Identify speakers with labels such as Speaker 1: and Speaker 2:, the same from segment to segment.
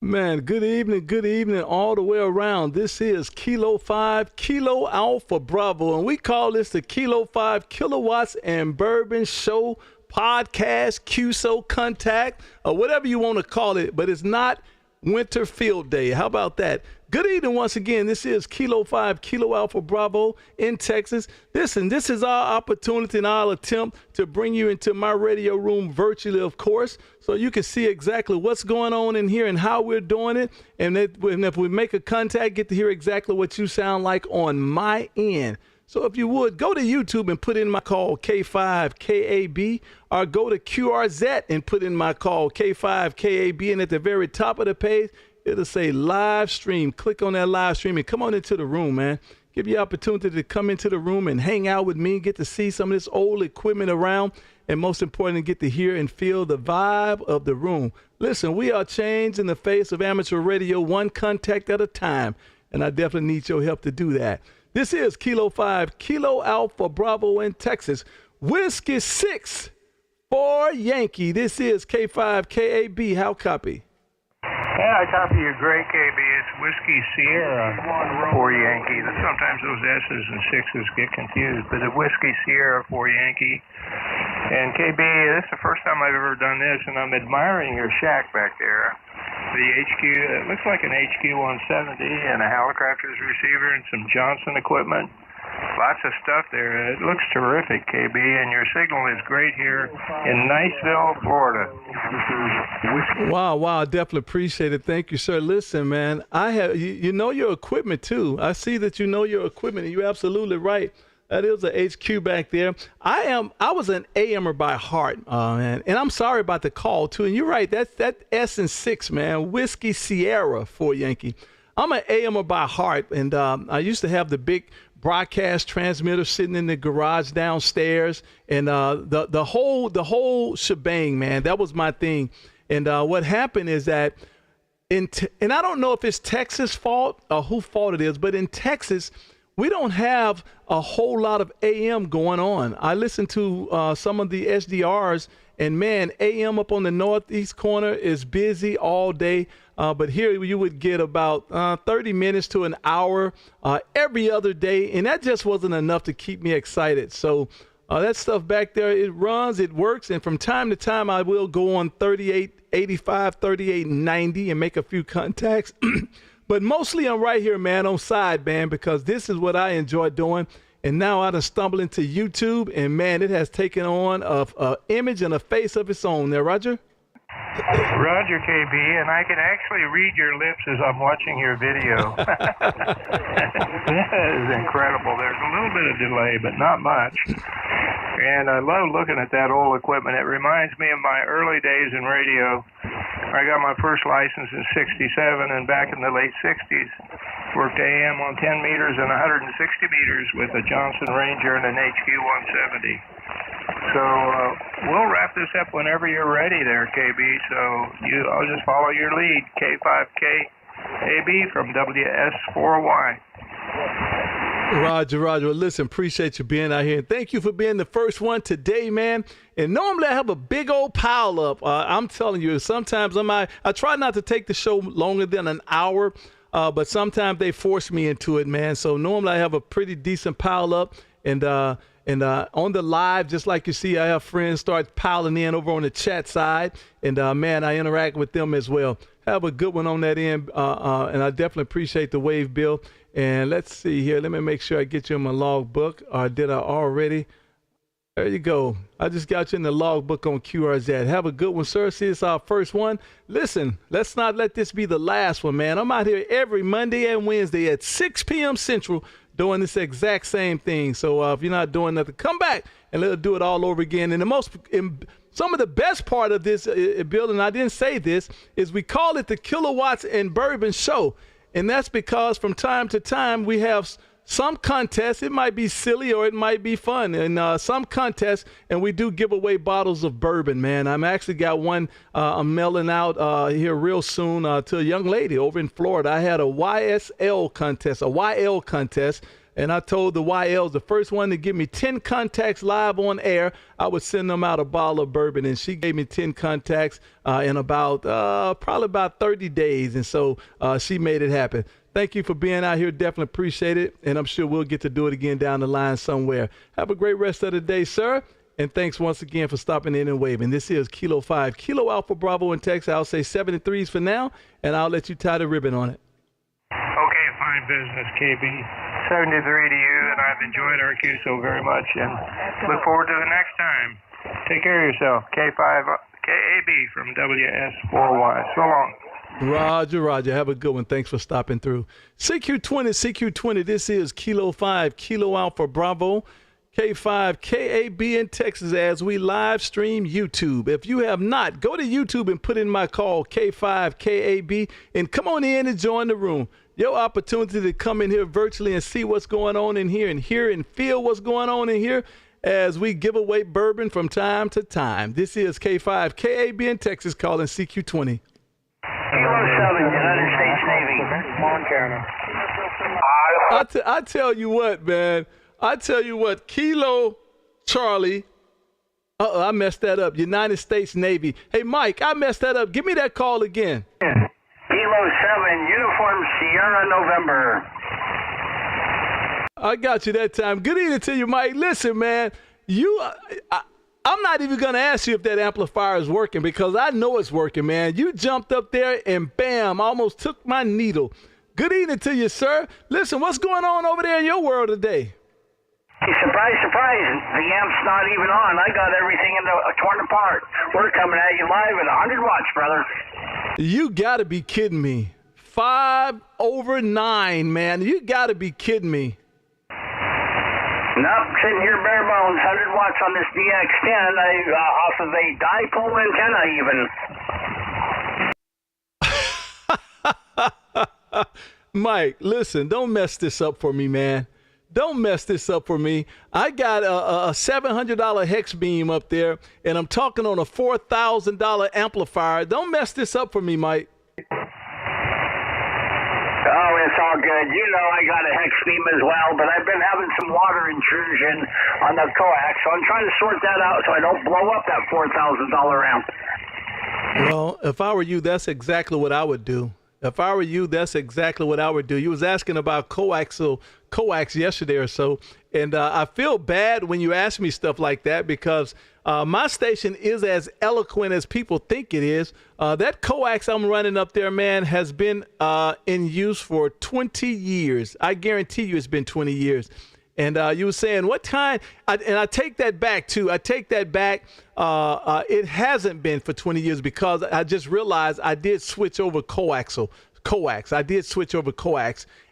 Speaker 1: Man, good evening all the way around. This is Kilo 5, Kilo Alpha Bravo, and we call this the Kilo 5 Kilowatts and Bourbon Show podcast, QSO contact, or whatever you want to call it, but it's not Winter Field Day. How about that? Good evening once again. This is Kilo 5, Kilo Alpha Bravo in Texas. Listen, this is our opportunity and our attempt to bring you into my radio room virtually, of course, so you can see exactly what's going on in here and how we're doing it. And if we make a contact, get to hear exactly what you sound like on my end. So if you would, go to YouTube and put in my call K5KAB, or go to QRZ and put in my call K5KAB, and at the very top of the page, it'll say live stream. Click on that live stream and come on into the room, man. Give you opportunity to come into the room and hang out with me, get to see some of this old equipment around, and most importantly, get to hear and feel the vibe of the room. Listen, we are changing the face of amateur radio one contact at a time, and I definitely need your help to do that. This is Kilo 5, Kilo Alpha Bravo in Texas. Whiskey 6 for Yankee. This is K5KAB. How copy?
Speaker 2: Yeah, I copy you great, KB. It's Whiskey Sierra for Yankee. Sometimes those S's and 6's get confused, but it's Whiskey Sierra for Yankee. And KB, this is the first time I've ever done this, and I'm admiring your shack back there. The HQ, it looks like an HQ 170 and a Hallicrafters receiver and some Johnson equipment. Lots of stuff there. It looks terrific, KB, and your signal is great here in Niceville, Florida.
Speaker 1: Wow, I definitely appreciate it. Thank you, sir. Listen, man, I have you know your equipment too. I see that you know your equipment, and you're absolutely right. That is a HQ back there. I was an AMer by heart, man, and I'm sorry about the call too. And you're right. That S and 6, man. Whiskey Sierra for Yankee. I'm an AMer by heart, and I used to have the big broadcast transmitter sitting in the garage downstairs, and the whole shebang, man. That was my thing. And what happened is that and I don't know if it's Texas' fault or whose fault it is, but in Texas, we don't have a whole lot of AM going on. I listened to some of the SDRs, and man, AM up on the northeast corner is busy all day. But here you would get about 30 minutes to an hour every other day, and that just wasn't enough to keep me excited. So that stuff back there, it runs, it works, and from time to time I will go on 3885, 3890 and make a few contacts. But mostly I'm right here, man, on sideband, because this is what I enjoy doing. And now I done stumbled into YouTube, and man, it has taken on a image and a face of its own there, Roger.
Speaker 2: Roger, KB, and I can actually read your lips as I'm watching your video. That is incredible. There's a little bit of delay, but not much. And I love looking at that old equipment. It reminds me of my early days in radio. I got my first license in '67, and back in the late '60s, worked AM on 10 meters and 160 meters with a Johnson Ranger and an HQ 170. So we'll wrap this up whenever you're ready there, KB. So I'll just follow your lead, K5KAB from WS4Y.
Speaker 1: Roger. Listen, appreciate you being out here. And thank you for being the first one today, man. And normally I have a big old pile up. I'm telling you, sometimes I try not to take the show longer than an hour, but sometimes they force me into it, man. So normally I have a pretty decent pile up. And on the live, just like you see, I have friends start piling in over on the chat side. And, man, I interact with them as well. Have a good one on that end. And I definitely appreciate the wave, Bill. And let's see here. Let me make sure I get you in my log book. Or did I already? There you go. I just got you in the log book on QRZ. Have a good one, sir. See, it's our first one. Listen, let's not let this be the last one, man. I'm out here every Monday and Wednesday at 6 p.m. Central doing this exact same thing. So if you're not doing nothing, come back and let's do it all over again. And some of the best part of this, Bill, and I didn't say this, is we call it the Kilowatts and Bourbon Show. And that's because from time to time we have some contests. It might be silly or it might be fun. And some contests, and we do give away bottles of bourbon, man. I'm actually got one I'm mailing out here real soon to a young lady over in Florida. I had a YL contest, and I told the YLs, the first one to give me 10 contacts live on air, I would send them out a bottle of bourbon. And she gave me 10 contacts in about probably about 30 days. And so she made it happen. Thank you for being out here. Definitely appreciate it. And I'm sure we'll get to do it again down the line somewhere. Have a great rest of the day, sir. And thanks once again for stopping in and waving. This is Kilo 5, Kilo Alpha Bravo in Texas. I'll say 73s for now, and I'll let you tie the ribbon on it.
Speaker 2: Okay, fine business, KB. 73 to you, and I've enjoyed our QSO very much, and look forward to the next time. Take care of yourself. K5, KAB from WS4Y. So long.
Speaker 1: Roger. Have a good one. Thanks for stopping through. CQ20. This is Kilo 5, Kilo Alpha Bravo. K5 KAB in Texas as we live stream YouTube. If you have not, go to YouTube and put in my call K5 KAB and come on in and join the room. Your opportunity to come in here virtually and see what's going on in here and hear and feel what's going on in here as we give away bourbon from time to time. This is K5 KAB in Texas calling CQ20.
Speaker 3: Kilo 7, United States Navy, Montana.
Speaker 1: I tell you what, man. Kilo Charlie. I messed that up. United States Navy. Hey, Mike, I messed that up. Give me that call again.
Speaker 3: Kilo 7, Uniform Sierra November.
Speaker 1: I got you that time. Good evening to you, Mike. Listen, man, I'm not even going to ask you if that amplifier is working because I know it's working, man. You jumped up there and bam, almost took my needle. Good evening to you, sir. Listen, what's going on over there in your world today?
Speaker 3: Surprise, the amp's not even on. I got everything torn apart. We're coming at you live at 100 watts, brother.
Speaker 1: You got to be kidding me. 5 over 9, man. You got to be kidding me.
Speaker 3: Nope, sitting here bare bones, 100 watts on this DX10 off of a dipole antenna even.
Speaker 1: Mike, listen, don't mess this up for me, man. Don't mess this up for me. I got a $700 hex beam up there, and I'm talking on a $4,000 amplifier. Don't mess this up for me, Mike.
Speaker 3: Oh, it's all good. You know I got a hex beam as well, but I've been having some water intrusion on the coax, so I'm trying to sort that out so I don't blow up that $4,000 amp.
Speaker 1: Well, if I were you, that's exactly what I would do. You was asking about coax yesterday or so, and I feel bad when you ask me stuff like that because my station is as eloquent as people think it is. That coax I'm running up there, man, has been in use for 20 years. I guarantee you it's been 20 years. And you were saying what kind, and I take that back too. It hasn't been for 20 years because I just realized I did switch over coax.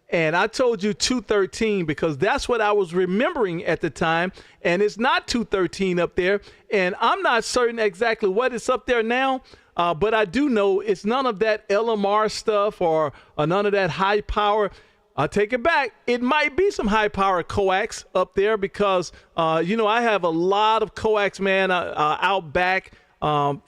Speaker 1: And I told you 213 because that's what I was remembering at the time. And it's not 213 up there. And I'm not certain exactly what is up there now. But I do know it's none of that LMR stuff or none of that high power. I'll take it back. It might be some high power coax up there because, I have a lot of coax, man, out back from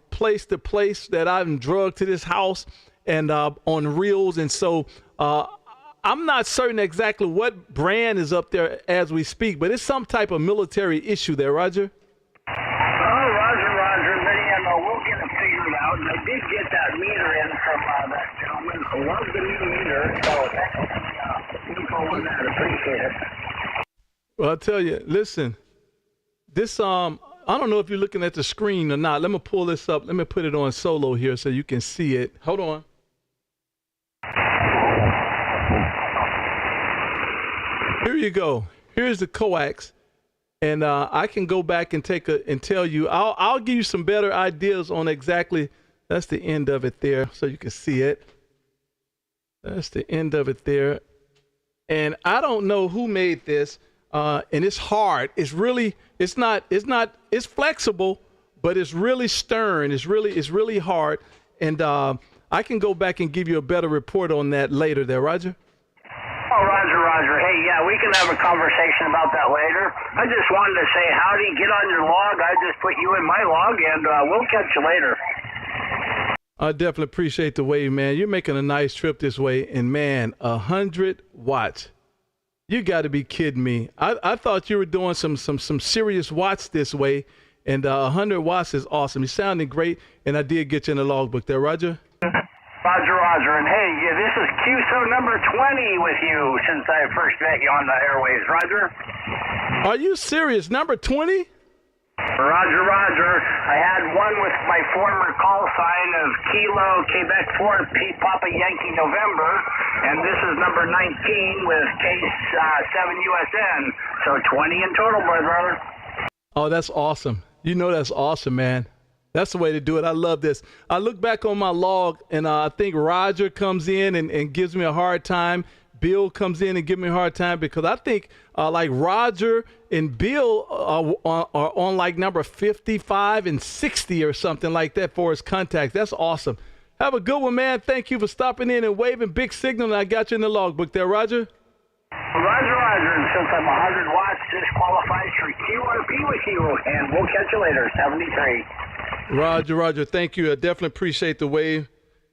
Speaker 1: place to place that I've drugged to this house and on reels. And so I'm not certain exactly what brand is up there as we speak, but it's some type of military issue there, Roger.
Speaker 3: Oh, Roger. We'll get it figured out. And I did get that meter in from that gentleman who loves the new meter, so thanks for the info on that. Appreciate it.
Speaker 1: Well, I'll tell you, listen, this, I don't know if you're looking at the screen or not. Let me pull this up. Let me put it on solo here so you can see it. Hold on. Here you go. Here's the coax. And I can go back and tell you. I'll give you some better ideas on exactly. That's the end of it there, so you can see it. That's the end of it there. And I don't know who made this. And it's hard. It's flexible, but it's really stern. It's really hard. And I can go back and give you a better report on that later there, Roger.
Speaker 3: Oh, Roger. Hey, yeah, we can have a conversation about that later. I just wanted to say howdy, get on your log. I just put you in my log, and we'll catch you later.
Speaker 1: I definitely appreciate the wave, man. You're making a nice trip this way. And, man, 100 watts. You got to be kidding me. I thought you were doing some serious watts this way, and 100 watts is awesome. You sounded great, and I did get you in the logbook there, Roger.
Speaker 3: Roger. And hey, this is QSO number 20 with you since I first met you on the airways. Roger?
Speaker 1: Are you serious? Number 20?
Speaker 3: Roger. I had one with my former call sign of Kilo Quebec 4 P Papa Yankee November, and this is number 19 with case 7 USN. So 20 in total, my brother.
Speaker 1: Oh, that's awesome. You know that's awesome, man. That's the way to do it. I love this. I look back on my log, and I think Roger comes in and gives me a hard time. Bill comes in and gives me a hard time because I think like Roger and Bill are on like number 55 and 60 or something like that for his contacts. That's awesome. Have a good one, man. Thank you for stopping in and waving big signal, and I got you in the logbook there, Roger.
Speaker 3: Roger. And since I'm 100 watts, this qualifies for QRP with you, and we'll catch you later. 73.
Speaker 1: Roger. Thank you. I definitely appreciate the wave.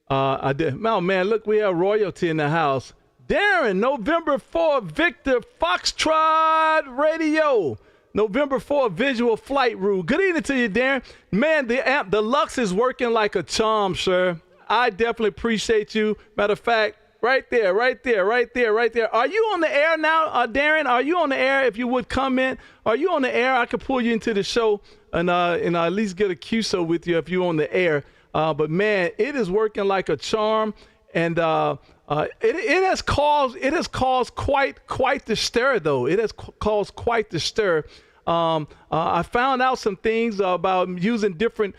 Speaker 1: I did. Oh, man, look, we have royalty in the house. Darren, November 4, Victor Foxtrot Radio. November 4, Visual Flight Rule. Good evening to you, Darren. Man, the Lux is working like a charm, sir. I definitely appreciate you. Matter of fact, right there. Are you on the air now, Darren? Are you on the air? If you would comment, are you on the air? I could pull you into the show and at least get a QSO with you if you're on the air. But man, it is working like a charm, and it has caused quite the stir, though. It has caused quite the stir. I found out some things about using different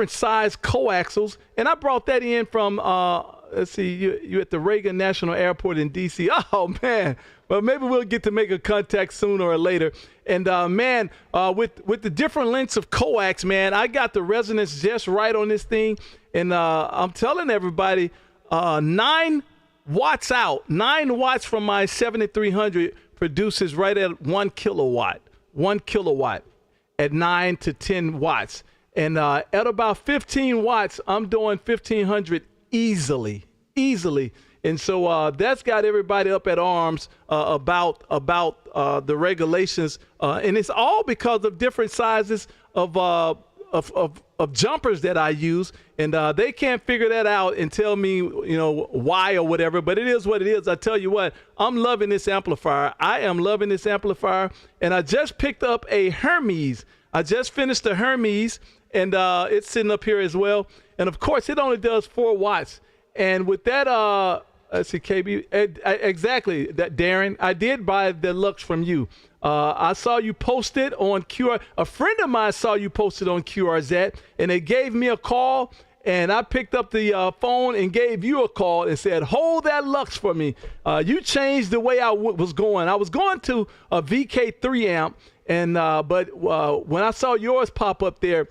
Speaker 1: size coaxials, and I brought that in from let's see, you at the Reagan National Airport in D.C. Oh man, well maybe we'll get to make a contact sooner or later. And man, with the different lengths of coax, man, I got the resonance just right on this thing, and I'm telling everybody, 9 watts from my 7300 produces right at 1 kilowatt at 9 to 10 watts. And at about 15 watts, I'm doing 1500 easily. And so that's got everybody up at arms about the regulations. And it's all because of different sizes of jumpers that I use, and they can't figure that out and tell me, why or whatever, but it is what it is. I tell you what, I'm loving this amplifier. I am loving this amplifier, and I just picked up a Hermes. I just finished the Hermes, and it's sitting up here as well. And of course, it only does 4 watts. And with that, let's see, KB, exactly, that Darren, I did buy the Lux from you. I saw you post it on QR. A friend of mine saw you posted on QRZ, and they gave me a call, and I picked up the phone and gave you a call and said, hold that Lux for me. You changed the way I was going. I was going to a VK3 amp, and but when I saw yours pop up there,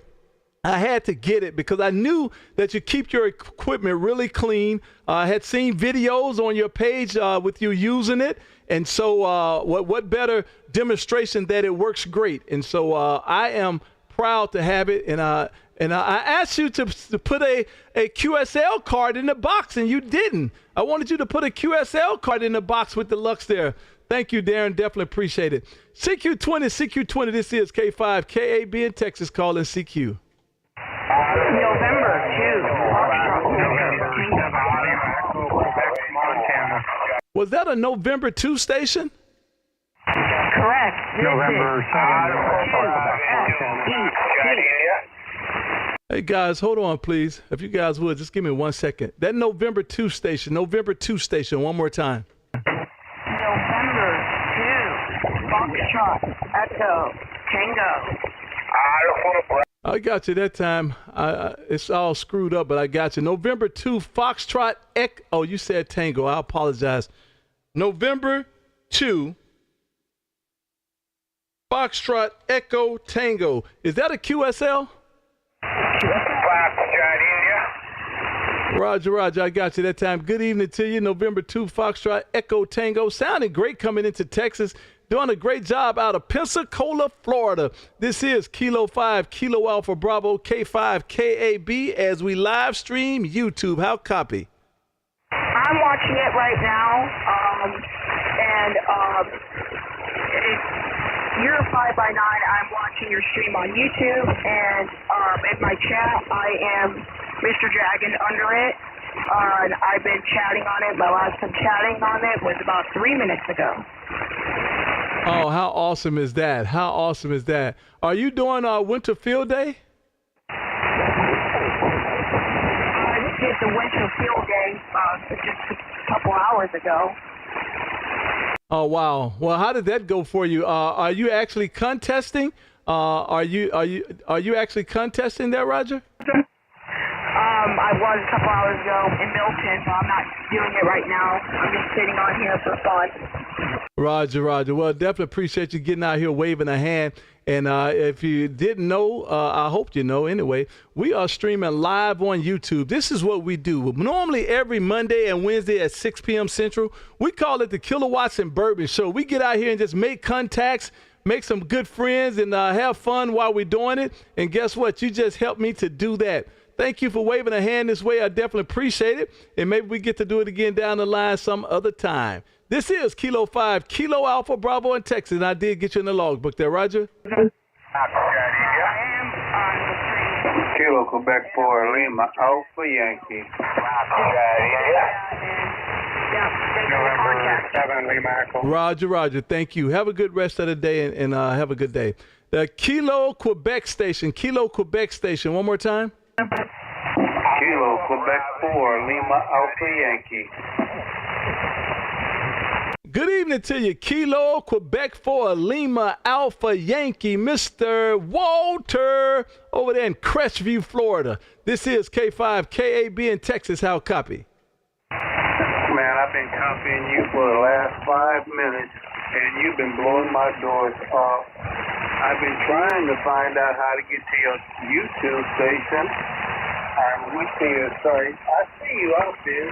Speaker 1: I had to get it because I knew that you keep your equipment really clean. I had seen videos on your page with you using it. And so what better demonstration that it works great. And so I am proud to have it. And I asked you to put a QSL card in the box, and you didn't. I wanted you to put a QSL card in the box with the Lux there. Thank you, Darren. Definitely appreciate it. CQ20, this is K5, KAB in Texas calling CQ.
Speaker 3: November 2.
Speaker 2: Montana.
Speaker 1: Was that a November 2 station?
Speaker 3: Correct.
Speaker 2: November 7.
Speaker 1: Hey, guys, hold on, please. If you guys would, just give me 1 second. That November 2 station, one more time.
Speaker 3: November 2. Foxtrot Echo Tango.
Speaker 1: I got you that time. It's all screwed up, but I got you. November 2, Foxtrot Echo. Oh, you said Tango. I apologize. November 2, Foxtrot Echo Tango. Is that a QSL? Roger. I got you that time. Good evening to you. November 2, Foxtrot Echo Tango. Sounding great coming into Texas. Doing a great job out of Pensacola, Florida. This is Kilo 5, Kilo Alpha Bravo, K5, KAB as we live stream YouTube. How copy?
Speaker 4: I'm watching it right now, and you're 5 by 9. I'm watching your stream on YouTube, and in my chat, I am Mr. Dragon under it. And I've been chatting on it. My last time chatting on it was about 3 minutes ago.
Speaker 1: Oh, how awesome is that? How awesome is that? Are you doing Winter Field Day?
Speaker 4: I just did the Winter Field Day just a couple hours ago.
Speaker 1: Oh, wow. Well, how did that go for you? Are you actually contesting? Are you actually contesting there, Roger?
Speaker 4: I was a couple hours ago in Milton, but I'm not doing it right now. I'm just sitting on here for fun.
Speaker 1: Roger. Well, definitely appreciate you getting out here waving a hand. And if you didn't know, I hope you know anyway, we are streaming live on YouTube. This is what we do. Normally every Monday and Wednesday at 6 p.m. Central, we call it the Kilowatts and Bourbon Show. We get out here and just make contacts, make some good friends, and have fun while we're doing it. And guess what? You just helped me to do that. Thank you for waving a hand this way. I definitely appreciate it. And maybe we get to do it again down the line some other time. This is Kilo 5, Kilo Alpha Bravo in Texas. And I did get you in the logbook there, Roger.
Speaker 4: I am on the stream.
Speaker 3: Kilo Quebec 4 Lima Alpha Yankee. November 7 Lima Echo.
Speaker 1: Roger. Thank you. Have a good rest of the day and have a good day. The Kilo Quebec Station. One more time.
Speaker 3: Kilo Quebec 4 Lima Alpha Yankee.
Speaker 1: Good evening to you, Kilo Quebec 4 Lima Alpha Yankee, Mr. Walter over there in Crestview, Florida. This is K5 KAB in Texas. How copy?
Speaker 3: Man, I've been copying you for the last 5 minutes, and you've been blowing my doors off. I've been trying to find out how to get to your YouTube station. I went to your site. I see you out there,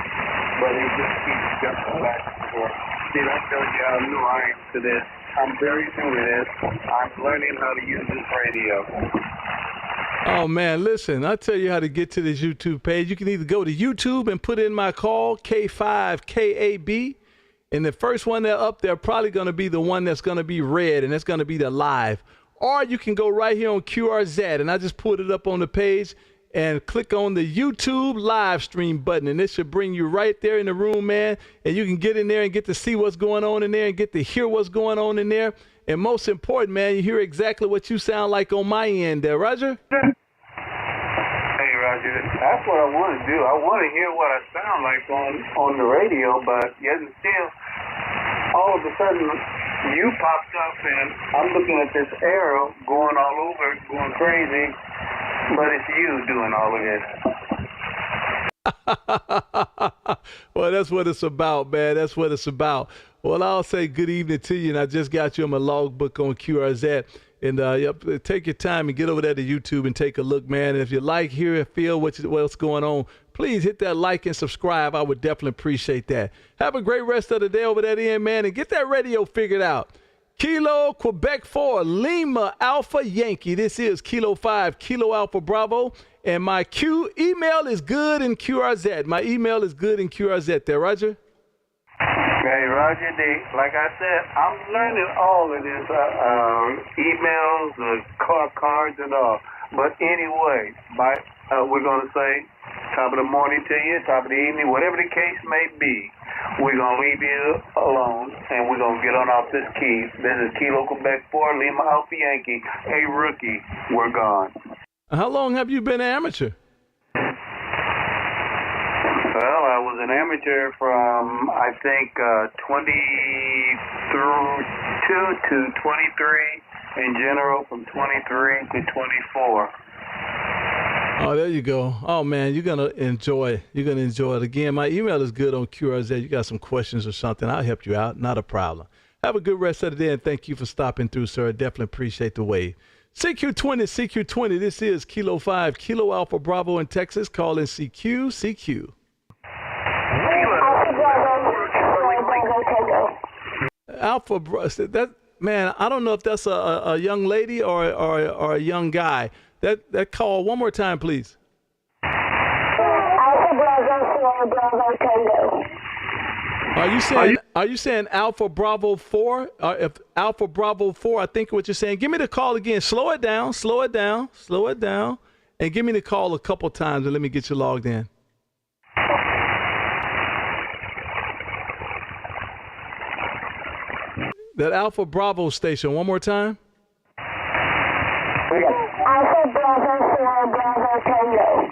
Speaker 3: but it just keeps jumping back and forth. Did I tell you how new I am to this? I'm very new to this. I'm learning how to use this radio.
Speaker 1: Oh, man, listen, I'll tell you how to get to this YouTube page. You can either go to YouTube and put in my call, K5KAB, and the first one that's up there probably going to be the one that's going to be red, and that's going to be the live. Or you can go right here on QRZ, and I just put it up on the page, and click on the YouTube live stream button, and it should bring you right there in the room, man, and you can get in there and get to see what's going on in there and get to hear what's going on in there. And most important, man, you hear exactly what you sound like on my end there, Roger.
Speaker 3: Hey, Roger, that's what I want to do. I want to hear what I sound like on the radio, but yet and still, all of a sudden, you popped up, and I'm looking at this arrow going all over, going crazy, but it's you doing all of this.
Speaker 1: Well, that's what it's about, man. That's what it's about. Well, I'll say good evening to you, and I just got you on my logbook on QRZ. And take your time and get over there to YouTube and take a look, man. And if you like, hear, and feel what's going on, please hit that like and subscribe. I would definitely appreciate that. Have a great rest of the day over that end, man, and get that radio figured out. Kilo Quebec 4 Lima Alpha Yankee. This is Kilo 5 Kilo Alpha Bravo. And my email is good in QRZ. My email is good in QRZ there, Roger.
Speaker 3: Hey, Roger D. Like I said, I'm learning all of this, emails, car cards, and all. But anyway, we're going to say top of the morning to you, top of the evening, whatever the case may be. We're going to leave you alone, and we're going to get on off this key. This is Kilo Quebec 4 Lima Alpha Yankee. Hey, rookie, we're gone.
Speaker 1: How long have you been an amateur?
Speaker 3: Well, I was an amateur from, I think, 22 to 23. In general, from 23 to 24.
Speaker 1: Oh, there you go. Oh, man, you're going to enjoy it. You're going to enjoy it. Again, my email is good on QRZ. You got some questions or something, I'll help you out. Not a problem. Have a good rest of the day, and thank you for stopping through, sir. I definitely appreciate the wave. CQ20, this is Kilo 5, Kilo Alpha Bravo in Texas. Call in CQ. Alpha, that, man, I don't know if that's a young lady or a young guy. That call one more time, please.
Speaker 5: Alpha Bravo 4 Bravo Tango.
Speaker 1: Are you saying Are you saying Alpha Bravo 4? If Alpha Bravo 4, I think what you're saying. Give me the call again. Slow it down, and give me the call a couple times and let me get you logged in. That Alpha Bravo station, one more time.
Speaker 4: Alpha Bravo 4 Bravo Tango.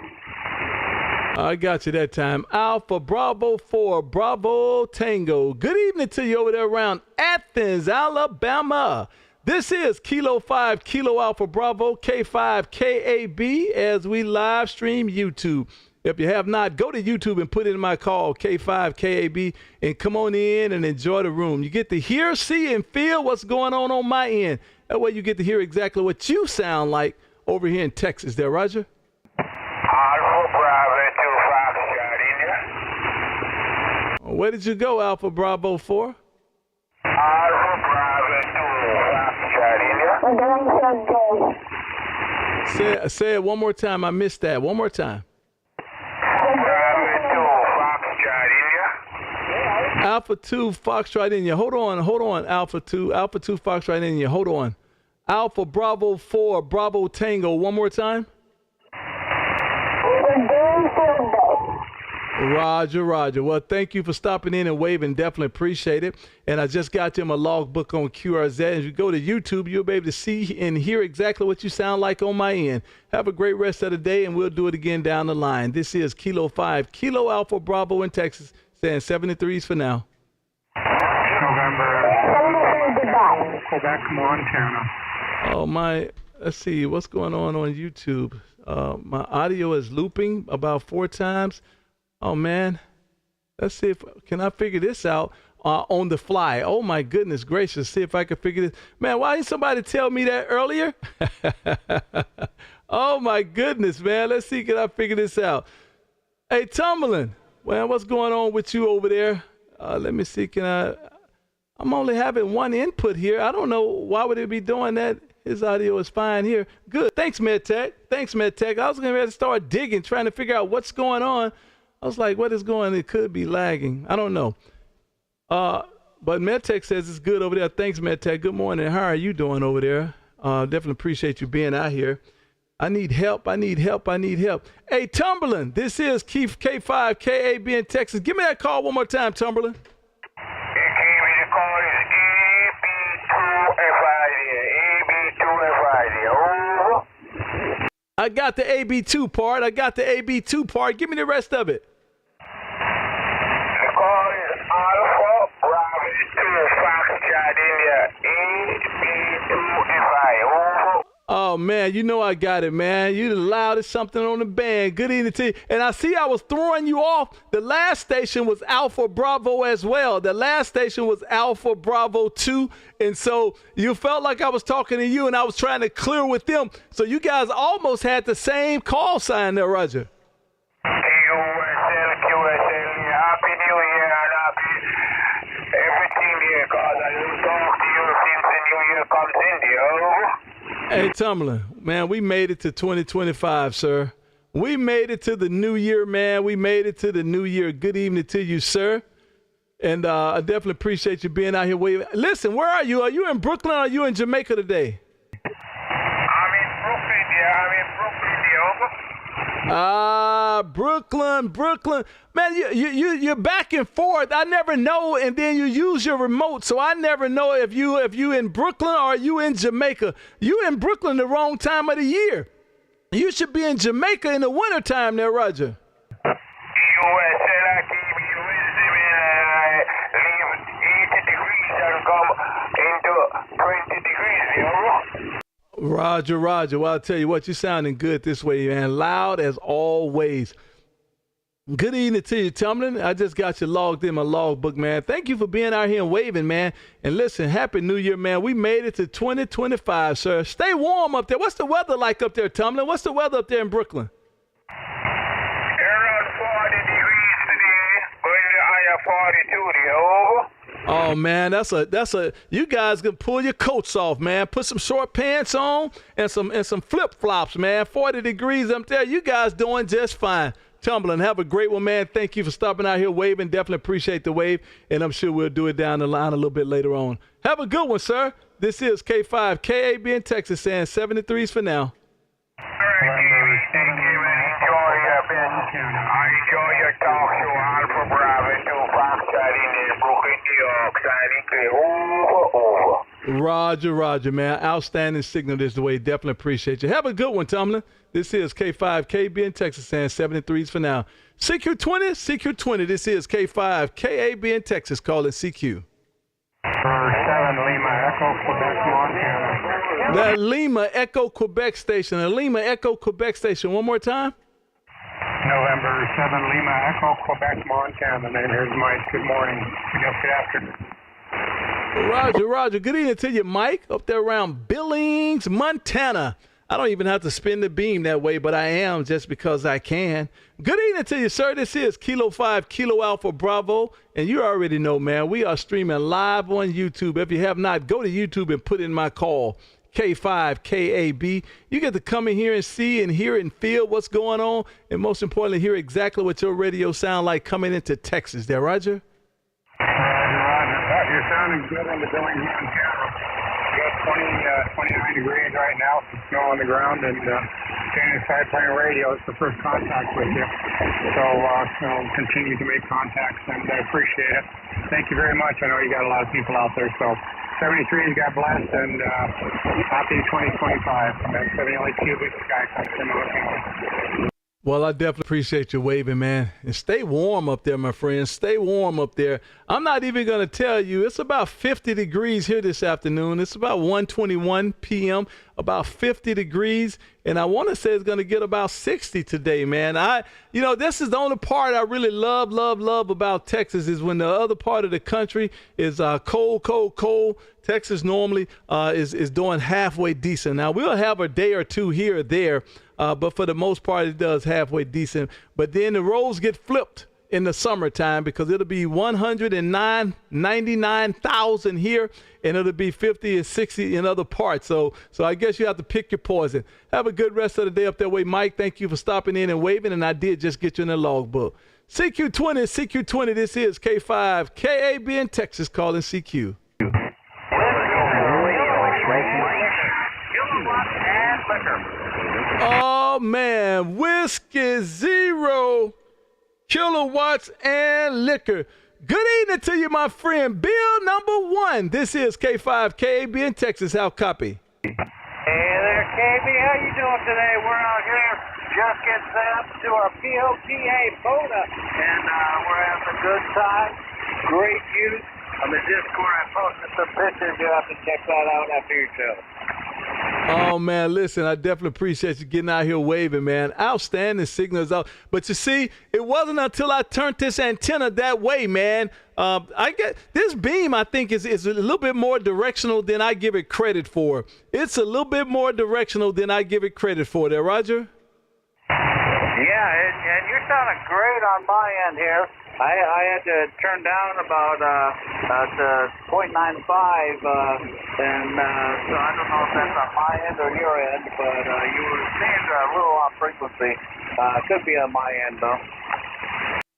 Speaker 1: I got you that time. Alpha Bravo 4 Bravo Tango. Good evening to you over there around Athens, Alabama. This is Kilo 5 Kilo Alpha Bravo K5 KAB as we live stream YouTube. If you have not, go to YouTube and put in my call, K5 KAB, and come on in and enjoy the room. You get to hear, see, and feel what's going on my end. That way you get to hear exactly what you sound like over here in Texas. There, Roger?
Speaker 3: Alpha Bravo 2 Foxtrot, India.
Speaker 1: Where did you go, Alpha Bravo 4?
Speaker 3: Alpha Bravo 2 Foxtrot, India.
Speaker 1: Say it one more time. I missed that. One more time. Alpha 2 Foxtrot India. Hold on, Alpha 2 Foxtrot India. Hold on. Alpha Bravo 4 Bravo Tango. One more time. Roger. Well, thank you for stopping in and waving. Definitely appreciate it. And I just got you my logbook on QRZ. As you go to YouTube, you'll be able to see and hear exactly what you sound like on my end. Have a great rest of the day, and we'll do it again down the line. This is Kilo 5 Kilo Alpha Bravo in Texas. Saying 73s for now.
Speaker 2: November. Quebec, Montana.
Speaker 1: Oh, let's see. What's going on YouTube? My audio is looping about 4 times. Oh, man. Let's see can I figure this out on the fly. Oh, my goodness gracious. See if I can figure this. Man, why didn't somebody tell me that earlier? Oh, my goodness, man. Let's see, can I figure this out? Hey, Tumbling. Well, what's going on with you over there? Let me see. I'm only having one input here. I don't know. Why would it be doing that? His audio is fine here. Good. Thanks, MedTech. I was going to start digging, trying to figure out what's going on. I was like, what is going on? It could be lagging. I don't know. But MedTech says it's good over there. Thanks, MedTech. Good morning. How are you doing over there? Definitely appreciate you being out here. I need help. Hey, Tumbling, this is K5 KAB in Texas. Give me that call one more time, Tumbling.
Speaker 3: The call is AB2FID. Over.
Speaker 1: I got the AB2 part. Give me the rest of it.
Speaker 3: The call is Alpha Bravo 2 Foxtrot, India. AB2FI. Over.
Speaker 1: Oh, man, you know I got it, man. You the loudest something on the band. Good evening to you. And I see I was throwing you off. The last station was Alpha Bravo as well. The last station was Alpha Bravo 2. And so you felt like I was talking to you and I was trying to clear with them. So you guys almost had the same call sign there, Roger.
Speaker 3: QSL, Happy New Year and happy everything here, because I will talk to you since the New Year comes in here. Over.
Speaker 1: Hey, Tumbling, man, we made it to 2025, sir. We made it to the new year, man. We made it to the new year. Good evening to you, sir. And I definitely appreciate you being out here waving. Listen, where are you? Are you in Brooklyn or are you in Jamaica today?
Speaker 3: I'm in Brooklyn, over.
Speaker 1: Brooklyn. Man, you're back and forth. I never know, and then you use your remote, so I never know if you in Brooklyn or you in Jamaica. You in Brooklyn the wrong time of the year. You should be in Jamaica in the wintertime there, Roger. Roger. Well, I'll tell you what, you're sounding good this way, man. Loud as always. Good evening to you, Tumbling. I just got you logged in my logbook, man. Thank you for being out here and waving, man. And listen, Happy New Year, man. We made it to 2025, sir. Stay warm up there. What's the weather like up there, Tumbling? What's the weather up there in Brooklyn?
Speaker 3: Around 40 degrees today, going to higher 42 there, over.
Speaker 1: Oh, man, that's a you guys can pull your coats off, man. Put some short pants on and some flip-flops, man. 40 degrees up there. You guys doing just fine. tumbling. Have a great one, man. Thank you for stopping out here waving. Definitely appreciate the wave, and I'm sure we'll do it down the line a little bit later on. Have a good one, sir. This is K5 KAB in Texas saying 73s for now.
Speaker 3: I enjoy your talk show, Alpha Bravo 2, Foxtrot in Brooklyn, New York, over.
Speaker 1: Roger, man. Outstanding signal this way. Definitely appreciate you. Have a good one, Tomlin. This is K5 KB in Texas saying 73s for now. CQ20. This is K5 KAB in Texas calling CQ.
Speaker 2: 7 Lima Echo, Quebec, Montana.
Speaker 1: That Lima Echo Quebec station. A Lima Echo Quebec station. One more time.
Speaker 2: November 7 Lima Echo, Quebec, Montana. And here's Mike. Good morning. Good afternoon.
Speaker 1: Roger. Good evening to you, Mike, up there around Billings, Montana. I don't even have to spin the beam that way, but I am just because I can. Good evening to you, sir. This is Kilo 5, Kilo Alpha Bravo. And you already know, man, we are streaming live on YouTube. If you have not, go to YouTube and put in my call, K5 KAB. You get to come in here and see and hear and feel what's going on. And most importantly, hear exactly what your radio sound like coming into Texas. There, Roger?
Speaker 2: Roger. You're sounding good on the Billings, Montana. We got 29 degrees right now, some snow on the ground, and Dana Side playing radio. It's the first contact with you. So continue to make contacts, and I appreciate it. Thank you very much. I know you got a lot of people out there. So 73, God bless, and happy 2025. That's 78 cubic sky customer.
Speaker 1: Well, I definitely appreciate you waving, man. And stay warm up there, my friends. Stay warm up there. I'm not even going to tell you. It's about 50 degrees here this afternoon. It's about 1:21 p.m., about 50 degrees. And I want to say it's going to get about 60 today, man. This is the only part I really love about Texas is when the other part of the country is cold. Texas normally is doing halfway decent. Now, we'll have a day or two here or there, but for the most part, it does halfway decent. But then the roles get flipped in the summertime because it'll be 99,000 here, and it'll be 50 and 60 in other parts. So I guess you have to pick your poison. Have a good rest of the day up that way, Mike. Thank you for stopping in and waving, and I did just get you in the logbook. CQ20, this is K5 KAB in Texas calling CQ. Oh, man, Whiskey Zero, Kilowatts and Liquor. Good evening to you, my friend. Bill number 1. This is K5 KAB in Texas. How copy?
Speaker 3: Hey there, KB. How you doing today? We're out here just getting set up to our POTA Boda, and we're having a good time. Great views. On the Discord, I posted some pictures. You'll have to check that out after your show.
Speaker 1: Oh, man, listen, I definitely appreciate you getting out here waving, man. Outstanding signals out. But you see, it wasn't until I turned this antenna that way, man. I get this beam, I think, is a little bit more directional than I give it credit for. It's a little bit more directional than I give it credit for there, Roger.
Speaker 3: Yeah, and you're sounding great on my end here. I had to turn down about to 0.95, and so I don't know if that's on my end or your end, but you were seeing a little off frequency. Could be on my end, though.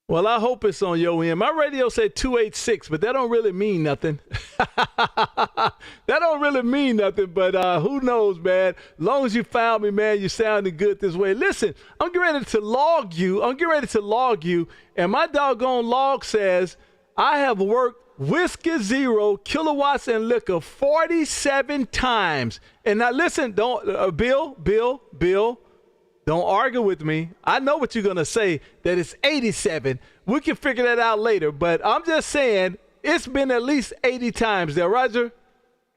Speaker 1: Well, I hope it's on your end. My radio said 286, but that don't really mean nothing. That don't really mean nothing, but who knows, man. As long as you found me, man, you sounding good this way. Listen, I'm getting ready to log you, and my doggone log says I have worked Whiskey Zero, Kilowatts and Liquor 47 times. And now listen, don't Bill, don't argue with me. I know what you're going to say, that it's 87. We can figure that out later, but I'm just saying it's been at least 80 times there, Roger.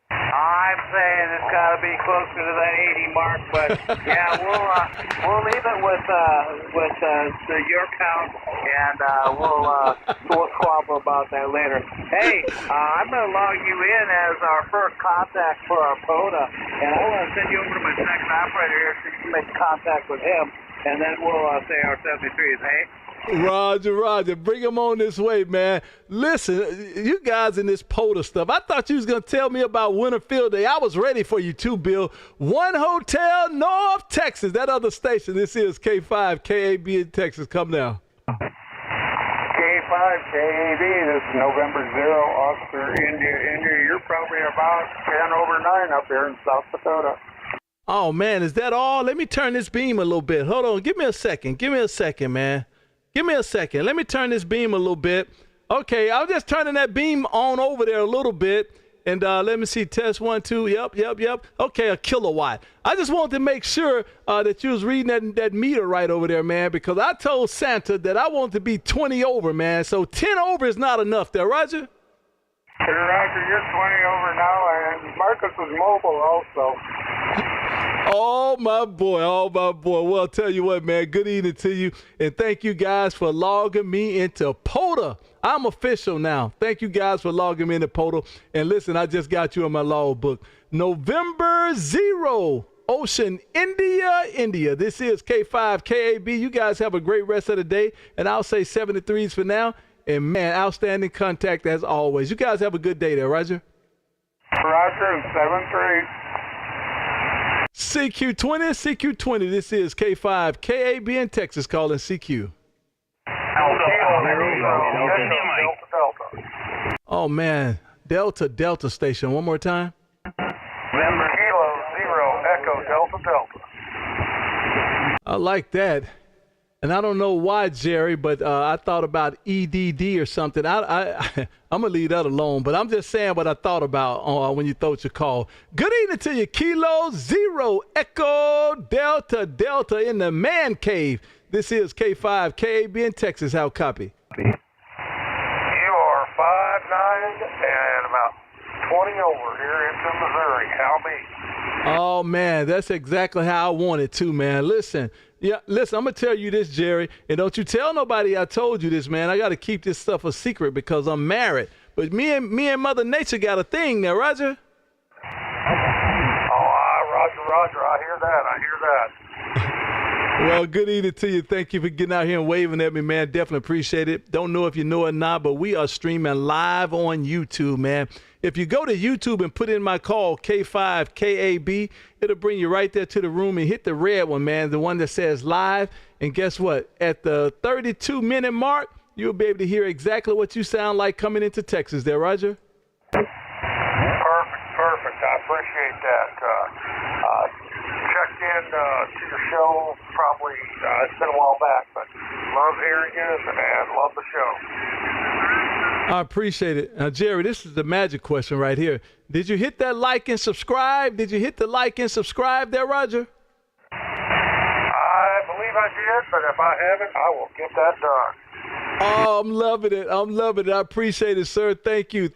Speaker 3: I'm saying it's got to be closer to that 80 mark, but yeah, we'll leave it with your count, and we'll squabble about that later. Hey, I'm going to log you in as our first contact for our POTA, and I'm going to send you over to my second operator here so you can make contact with him, and then we'll say our 73s. Hey.
Speaker 1: Roger, Roger. Bring him on this way, man. Listen, you guys in this POTA stuff, I thought you was going to tell me about Winter Field Day. I was ready for you too, Bill. One Hotel, North Texas, that other station. This is K5, KAB in Texas. Come now.
Speaker 3: K5, KAB, this is November 0, Oscar, India. You're probably about 10 over 9 up here in South Dakota.
Speaker 1: Oh, man, is that all? Let me turn this beam a little bit. Hold on. Give me a second, man. Give me a second. Let me turn this beam a little bit. Okay, I'm just turning that beam on over there a little bit. And let me see, test 1, 2, yep. Okay, a kilowatt. I just wanted to make sure that you was reading that meter right over there, man, because I told Santa that I want to be 20 over, man. So 10 over is not enough there, Roger?
Speaker 3: Roger, you're 20 over now, and Marcus is mobile also.
Speaker 1: Oh, my boy. Well, I'll tell you what, man, good evening to you. And thank you guys for logging me into POTA. I'm official now. Thank you guys for logging me into POTA. And listen, I just got you in my log book. November 0, Ocean, India. This is K5, KAB. You guys have a great rest of the day. And I'll say 73s for now. And, man, outstanding contact as always. You guys have a good day there, Roger.
Speaker 3: Roger, 7-3.
Speaker 1: CQ20. This is K5, KAB in Texas calling CQ. Oh, man. Delta station. One more time.
Speaker 3: November Kilo 0, Echo Delta.
Speaker 1: I like that. And I don't know why, Jerry, but I thought about EDD or something. I'm going to leave that alone, but I'm just saying what I thought about when you thought your call. Good evening to you, Kilo 0, Echo Delta in the man cave. This is K5, KAB in Texas. How copy?
Speaker 3: You are 5'9" and about 20 over here into Missouri. How me?
Speaker 1: Oh, man, that's exactly how I want it too, man. Listen, I'm going to tell you this, Jerry, and don't you tell nobody I told you this, man. I got to keep this stuff a secret because I'm married. But me and Mother Nature got a thing there, Roger.
Speaker 3: Roger, I hear that.
Speaker 1: Well, good evening to you. Thank you for getting out here and waving at me, man. Definitely appreciate it. Don't know if you know it or not, but we are streaming live on YouTube, man. If you go to YouTube and put in my call, K5 KAB, it'll bring you right there to the room and hit the red one, man, the one that says live. And guess what? At the 32-minute mark, you'll be able to hear exactly what you sound like coming into Texas there, Roger.
Speaker 3: Perfect. I appreciate that. Checked in to your show probably, it's been a while back, but love hearing you and love the show.
Speaker 1: I appreciate it. Now, Jerry, this is the magic question right here. Did you hit that like and subscribe? Did you hit the like and subscribe there, Roger?
Speaker 3: I believe I did, but if I haven't, I will get that done.
Speaker 1: Oh, I'm loving it. I appreciate it, sir. Thank you.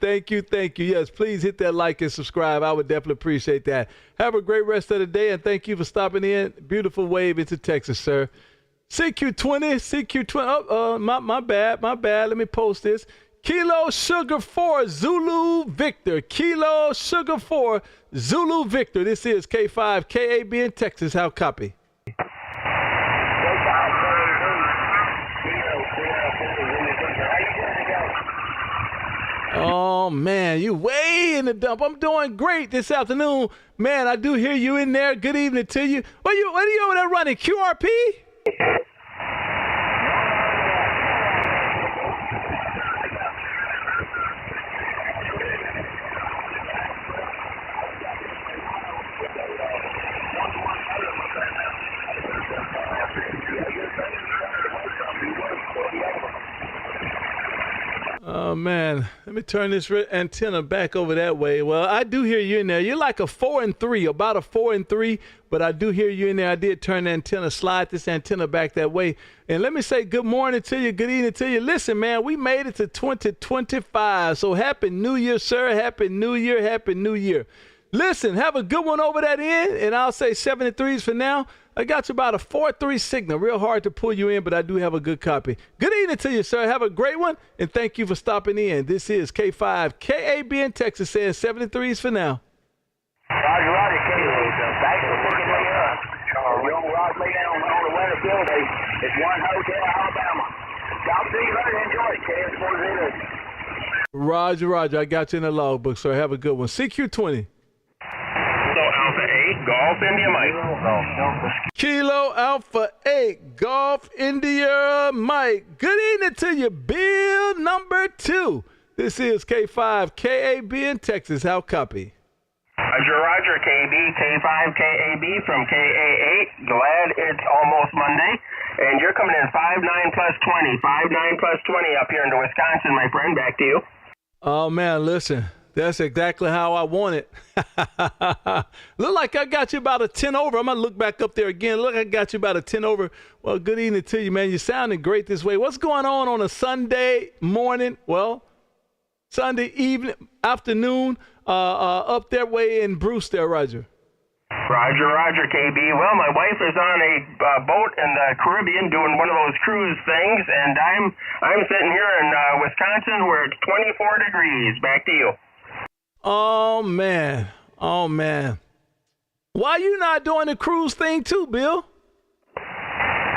Speaker 1: Yes, please hit that like and subscribe. I would definitely appreciate that. Have a great rest of the day, and thank you for stopping in. Beautiful wave into Texas, sir. CQ20. Oh, my bad. Let me post this. Kilo Sugar 4 Zulu Victor. Kilo Sugar 4 Zulu Victor. This is K5 KAB in Texas. How copy? Oh, man, you way in the dump. I'm doing great this afternoon. Man, I do hear you in there. Good evening to you. What are you over there running, QRP? Oh, man, let me turn this antenna back over that way. Well, I do hear you in there. You're like a 4 and 3, about a 4 and 3, but I do hear you in there. I did turn the antenna, slide this antenna back that way. And let me say good morning to you, good evening to you. Listen, man, we made it to 2025. So happy New Year, sir. Happy New Year. Listen, have a good one over that end, and I'll say 73s for now. I got you about a 4-3 signal. Real hard to pull you in, but I do have a good copy. Good evening to you, sir. Have a great one, and thank you for stopping in. This is K5 KAB in Texas saying 73s for now.
Speaker 3: Roger, thanks for picking me up. You don't rock me down on the weather field. It's One Hotel, Alabama. I'll see you later. Enjoy. KS40.
Speaker 1: Roger, Roger. I got you in the logbook, sir. Have a good one. CQ20.
Speaker 5: So Alpha 8, Golf India Mike.
Speaker 1: Kilo Alpha 8, Golf India Mike. Good evening to you, Bill number 2. This is K5 KAB in Texas. How copy?
Speaker 5: Roger, KB, K5, KAB from KA8. Glad it's almost Monday. And you're coming in 5-9 plus 20. 5-9 plus 20 up here into Wisconsin, my friend. Back to you.
Speaker 1: Oh, man, listen. That's exactly how I want it. Look like I got you about a 10 over. I'm going to look back up there again. Look, I got you about a 10 over. Well, good evening to you, man. You're sounding great this way. What's going on a Sunday morning? Well, Sunday evening, afternoon, up that way in Bruce there, Roger.
Speaker 5: Roger, KB. Well, my wife is on a boat in the Caribbean doing one of those cruise things, and I'm sitting here in Wisconsin where it's 24 degrees. Back to you.
Speaker 1: Oh, man. Why you not doing the cruise thing too, Bill?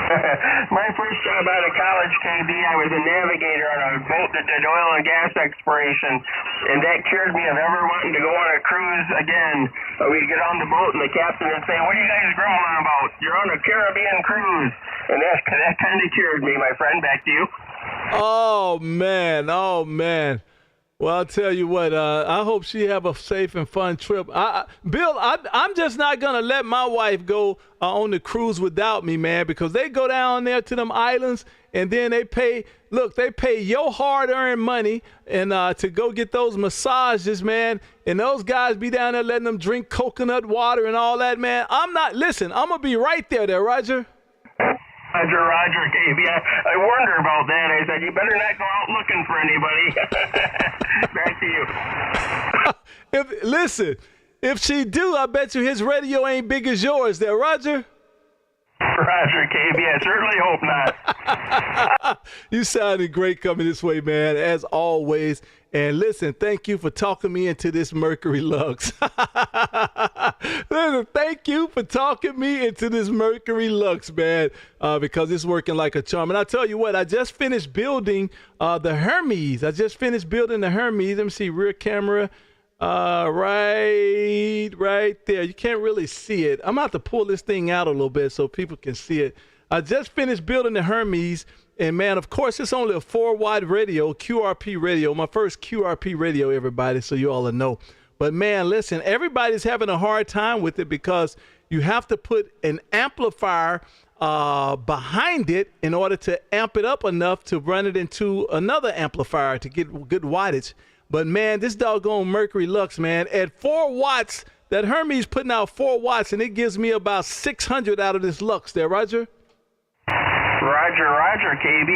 Speaker 5: My first job out of college, KB, I was a navigator on a boat that did oil and gas exploration, and that cured me of ever wanting to go on a cruise again. We'd get on the boat, and the captain would say, "What are you guys grumbling about? You're on a Caribbean cruise." And that kind of cured me, my friend. Back to you.
Speaker 1: Oh, man. Well, I'll tell you what, I hope she have a safe and fun trip. Bill, I'm just not going to let my wife go on the cruise without me, man, because they go down there to them islands and then they pay your hard-earned money and to go get those massages, man, and those guys be down there letting them drink coconut water and all that, man. I'm going to be right there, Roger.
Speaker 5: Roger, KB. I warned her about that. I said, you better not go out looking for anybody. Back to you.
Speaker 1: If she do, I bet you his radio ain't big as yours there, Roger.
Speaker 5: Roger, KB. I certainly hope not.
Speaker 1: You sounded great coming this way, man, as always. And listen, thank you for talking me into this Mercury Lux. Listen, thank you for talking me into this Mercury Lux, man, because it's working like a charm. And I tell you what, I just finished building the Hermes. Let me see, rear camera. Right there. You can't really see it. I'm going to have to pull this thing out a little bit so people can see it. I just finished building the Hermes, and man, of course, it's only a 4-watt radio, QRP radio, my first QRP radio, everybody, so you all know. But man, listen, everybody's having a hard time with it because you have to put an amplifier behind it in order to amp it up enough to run it into another amplifier to get good wattage. But man, this doggone Mercury Lux, man, at 4 watts, that Hermes putting out 4 watts, and it gives me about 600 out of this Lux there, Roger.
Speaker 5: Roger, KB.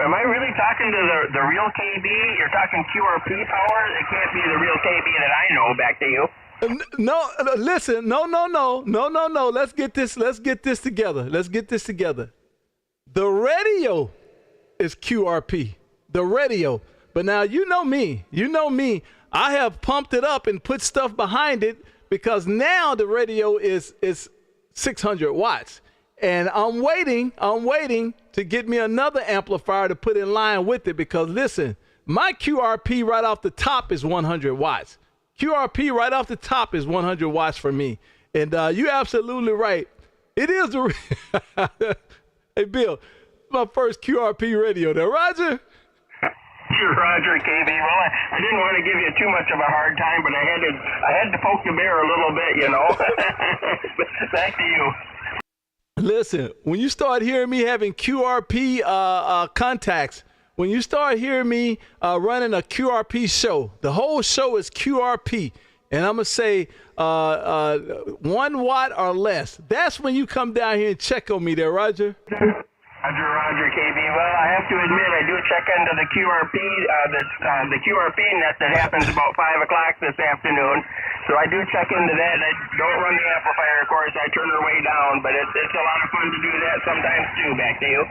Speaker 5: Am I really talking to the real KB? You're talking QRP power? It can't be the real KB that I know. Back to you.
Speaker 1: No, listen, no. Let's get this together. The radio is QRP. The radio. But now you know me. I have pumped it up and put stuff behind it because now the radio is 600 watts. And I'm waiting to get me another amplifier to put in line with it because listen, my QRP right off the top is 100 watts. QRP right off the top is 100 watts for me. And you're absolutely right. It is the Hey Bill, my first QRP radio there, Roger.
Speaker 5: Roger, KB. Well, I didn't want to give you too much of a hard time, but I had to poke the bear a little bit, you know. Back to you.
Speaker 1: Listen, when you start hearing me having QRP contacts, when you start hearing me running a QRP show, the whole show is QRP, and I'm going to say 1 watt or less. That's when you come down here and check on me there, Roger.
Speaker 5: Roger, KB. Well, I have to admit, I do check into the QRP, the QRP net that happens about 5 o'clock this afternoon. So I do check into that. I don't run the amplifier, of course. I turn her way down, but it's a lot of fun to do that sometimes too. Back to you.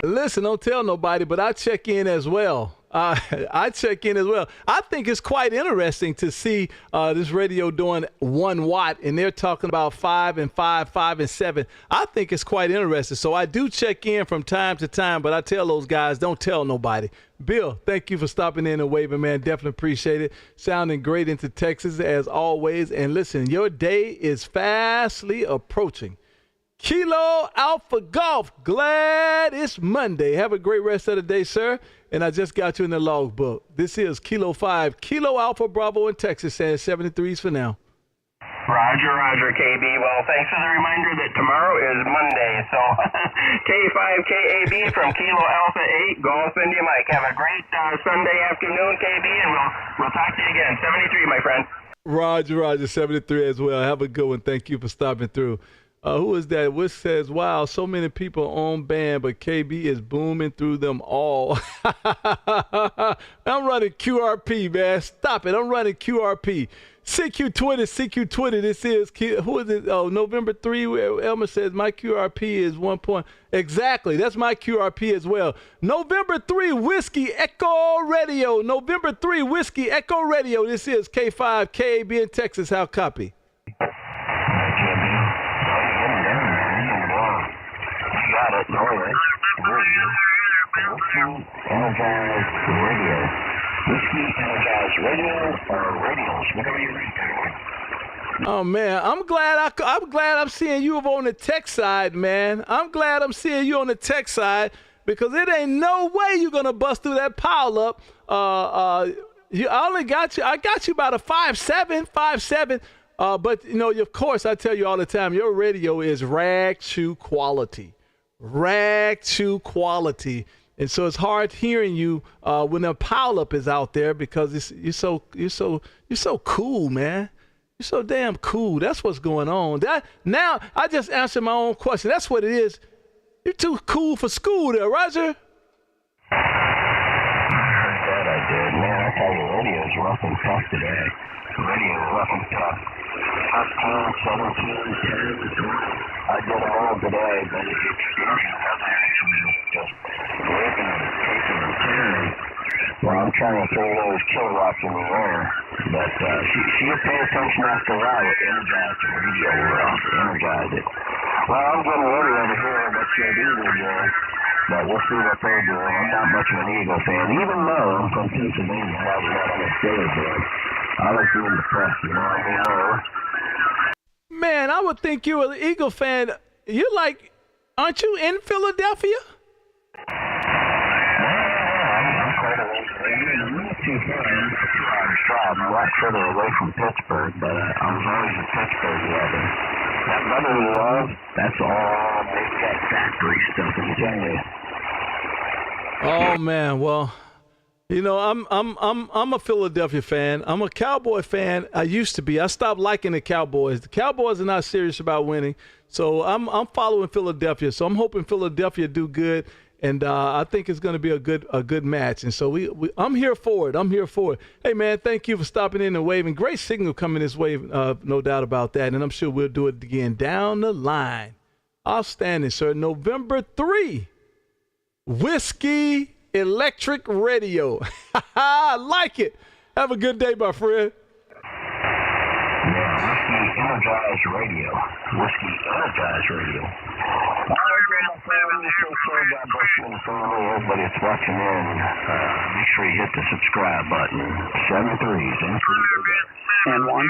Speaker 1: Listen, don't tell nobody, but I check in as well. I check in as well. I think it's quite interesting to see this radio doing 1 watt, and they're talking about 5 and 5, 5 and 7. I think it's quite interesting. So I do check in from time to time, but I tell those guys, don't tell nobody. Bill, thank you for stopping in and waving, man. Definitely appreciate it. Sounding great into Texas as always. And listen, your day is fastly approaching. Kilo Alpha Golf, glad it's Monday. Have a great rest of the day, sir. And I just got you in the logbook. This is Kilo 5, Kilo Alpha Bravo in Texas, saying 73s for now.
Speaker 5: Roger, KB. Well, thanks for the reminder that tomorrow is Monday. So, K5KAB from Kilo Alpha 8, Golf India Mike. Have a great Sunday afternoon, KB, and we'll talk to you again. 73, my friend.
Speaker 1: Roger, 73 as well. Have a good one. Thank you for stopping through. Who is that? Which says, wow, so many people on band, but KB is booming through them all. I'm running QRP, man. Stop it. I'm running QRP. CQ20. This is, who is it? Oh, November 3, where Elmer says my QRP is 1 point. Exactly. That's my QRP as well. November 3, Whiskey Echo Radio. November 3, Whiskey Echo Radio. This is K5 KAB in Texas. How copy?
Speaker 3: Energized Radio. Whiskey Energized Radio or radios, whatever you read.
Speaker 1: Oh man, I'm glad I'm seeing you over on the tech side, man. I'm glad I'm seeing you on the tech side because it ain't no way you're gonna bust through that pile up. I got you about a 5.7. But you know, of course, I tell you all the time, your radio is rag shoe quality. And so it's hard hearing you when the pileup is out there because you're so cool, man. You're so damn cool. That's what's going on. Now I just answered my own question. That's what it is. You're too cool for school there, Roger.
Speaker 3: I heard that I did. Man, I tell you, radio is rough and tough today. Radio is rough and tough. 15, 17, 10, 20. I did them all today, but it's extreme. That's actually just ripping and taking and tearing. Well, I'm trying to throw those kilowatts in the air, but she'll pay attention after a while with energized radio. Energize it. Well, I'm getting ready over here at what you're doing, but we'll see what they're doing. I'm not much of an Eagle fan, even though I'm from Pennsylvania. I was not on the stage, but I like doing the press, you know what I mean?
Speaker 1: Man, I would think you were an Eagle fan. You're like, aren't you in Philadelphia?
Speaker 3: I'm quite a ways away. I'm not too far. I'm 2 hours drive. I'm a lot further away from Pittsburgh, but I was always in Pittsburgh weather. That mother-in-law, that's all they've got factory stuff, I'm telling you.
Speaker 1: Oh man, well, you know, I'm a Philadelphia fan. I'm a Cowboy fan. I used to be. I stopped liking the Cowboys. The Cowboys are not serious about winning. So I'm following Philadelphia. So I'm hoping Philadelphia do good, and I think it's going to be a good match. And so I'm here for it. Hey man, thank you for stopping in and waving. Great signal coming this way, no doubt about that. And I'm sure we'll do it again down the line. Outstanding, sir. November 3, Whiskey Electric Radio. I like it. Have a good day, my friend.
Speaker 3: Yeah, Whiskey Energized Radio. Whiskey Energized Radio. Everybody that's watching in, make sure you hit the subscribe button. 73s and 1.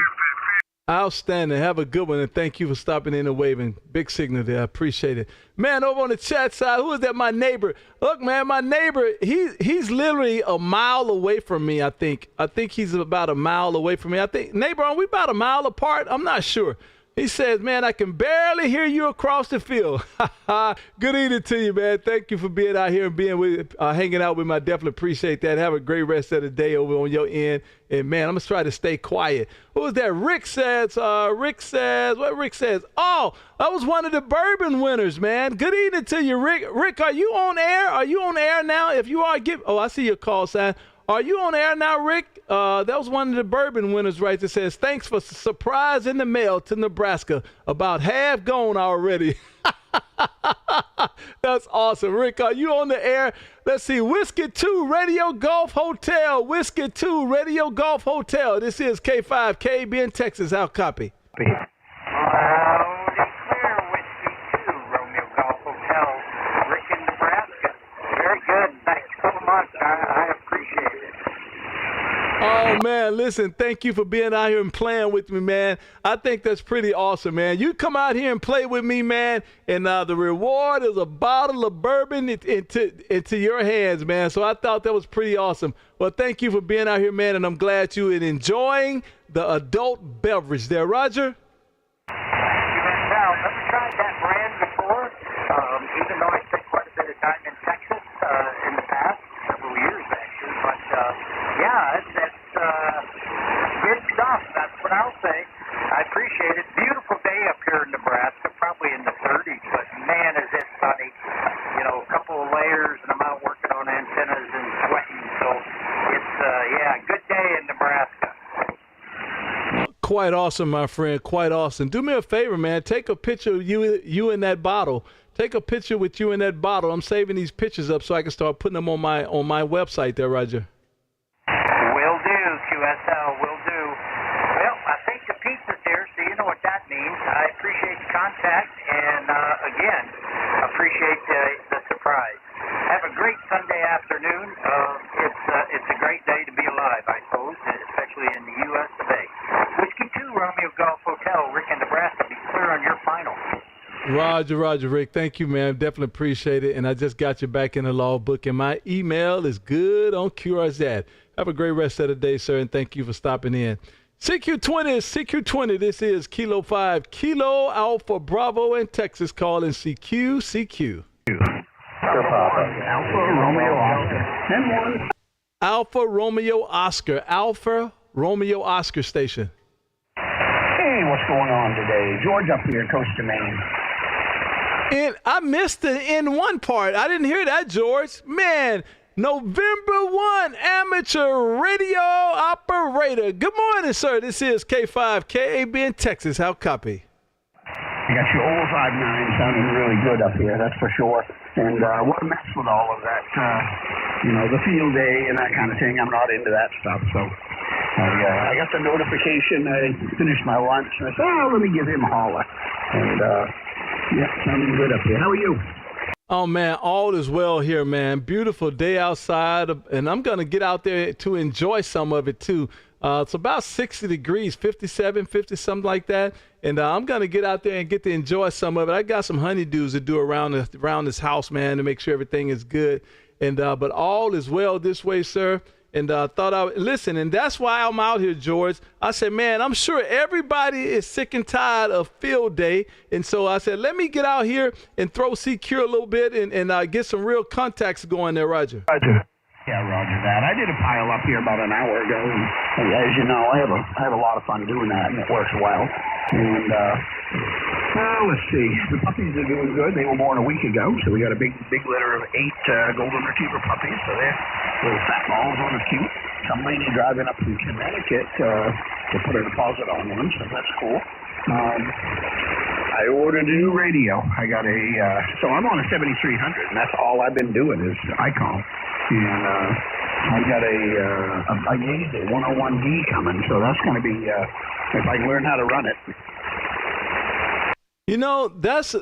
Speaker 1: Outstanding. Have a good one, and thank you for stopping in and waving. Big signal there. I appreciate it. Man, over on the chat side, who is that? My neighbor. Look, man, my neighbor, he's literally a mile away from me, I think. I think he's about a mile away from me. I think, neighbor, are we about a mile apart? I'm not sure. He says, man, I can barely hear you across the field. Good evening to you, man. Thank you for being out here and being with, hanging out with me. I definitely appreciate that. Have a great rest of the day over on your end. And, man, I'm going to try to stay quiet. Who was that? Rick says, what Rick says? Oh, that was one of the bourbon winners, man. Good evening to you, Rick. Rick, are you on air? Are you on air now? If you are, I see your call sign. Are you on air now, Rick? That was one of the bourbon winners right there. Says, thanks for surprise in the mail to Nebraska. About half gone already. That's awesome. Rick, are you on the air? Let's see. Whiskey 2 Radio Golf Hotel. Whiskey 2 Radio Golf Hotel. This is K5 KB in Texas. How copy?
Speaker 3: Clear, Whiskey 2, Romeo Golf Hotel, Rick in Nebraska. Very good. Thanks so much. I appreciate it.
Speaker 1: Oh, man, listen, thank you for being out here and playing with me, man. I think that's pretty awesome, man. You come out here and play with me, man, and the reward is a bottle of bourbon into your hands, man. So I thought that was pretty awesome. Well, thank you for being out here, man, and I'm glad you are enjoying the adult beverage there. Roger?
Speaker 3: Now, never tried that brand before, even though I spent quite a bit of time in Texas in the past, several years actually. But yeah, that's good stuff. That's what I'll say. I appreciate it. Beautiful day up here in Nebraska, probably in the 30s, but man, is it sunny. You know, a couple of layers, and I'm out working on antennas and sweating. So it's, yeah, good day in Nebraska.
Speaker 1: Quite awesome, my friend. Quite awesome. Do me a favor, man. Take a picture of you in that bottle. Take a picture with you in that bottle. I'm saving these pictures up so I can start putting them on my website there, Roger.
Speaker 3: Will do, QSO, will do. Well, I think the pizza's here, so you know what that means. I appreciate the contact, and again, appreciate the surprise. Have a great Sunday afternoon. It's a great day to be alive, I suppose, especially in the U.S. of A. Whiskey 2, Romeo Golf Hotel, Rick in Nebraska. Be clear on your final.
Speaker 1: Roger, Rick. Thank you, man. Definitely appreciate it. And I just got you back in the law book, and my email is good on QRZ. Have a great rest of the day, sir, and thank you for stopping in. CQ20 is CQ20. This is Kilo 5, Kilo Alpha Bravo in Texas, calling CQ.
Speaker 3: Alpha Romeo Oscar. 10-1.
Speaker 1: Alpha Romeo Oscar. Alpha Romeo Oscar station.
Speaker 6: Hey, what's going on today? George up here, Coast of Maine.
Speaker 1: And I missed the N1 part. I didn't hear that, George. Man, November 1, amateur radio operator. Good morning, sir. This is K5 KAB in Texas. How copy?
Speaker 6: You got your old 5.9 sounding really good up here, that's for sure. And what a mess with all of that, the field day and that kind of thing. I'm not into that stuff, so I got the notification. I finished my lunch, and I said, let me give him a holler. And, sounding good up here. How are you?
Speaker 1: Oh, man, all is well here, man. Beautiful day outside, and I'm going to get out there to enjoy some of it, too. It's about 60 degrees, 57, 50, something like that. And I'm going to get out there and get to enjoy some of it. I got some honeydews to do around this house, man, to make sure everything is good. And but all is well this way, sir. And thought I would listen, and that's why I'm out here, George. I said, man, I'm sure everybody is sick and tired of field day. And so I said, let me get out here and throw CQ a little bit and get some real contacts going there, Roger.
Speaker 6: Yeah, roger that. I did a pile up here about an hour ago, and as you know, I have a lot of fun doing that, and it works well. And let's see, the puppies are doing good. They were born a week ago, so we got a big litter of 8 golden retriever puppies. So they're little fat balls on the cute. Some lady driving up from Connecticut to put a deposit on them, so that's cool. I ordered a new radio. I got so I'm on a 7300, and that's all I've been doing is ICOM. And I got a Yaesu 101D coming, so that's going to be, if I can learn how to run it.
Speaker 1: You know, that's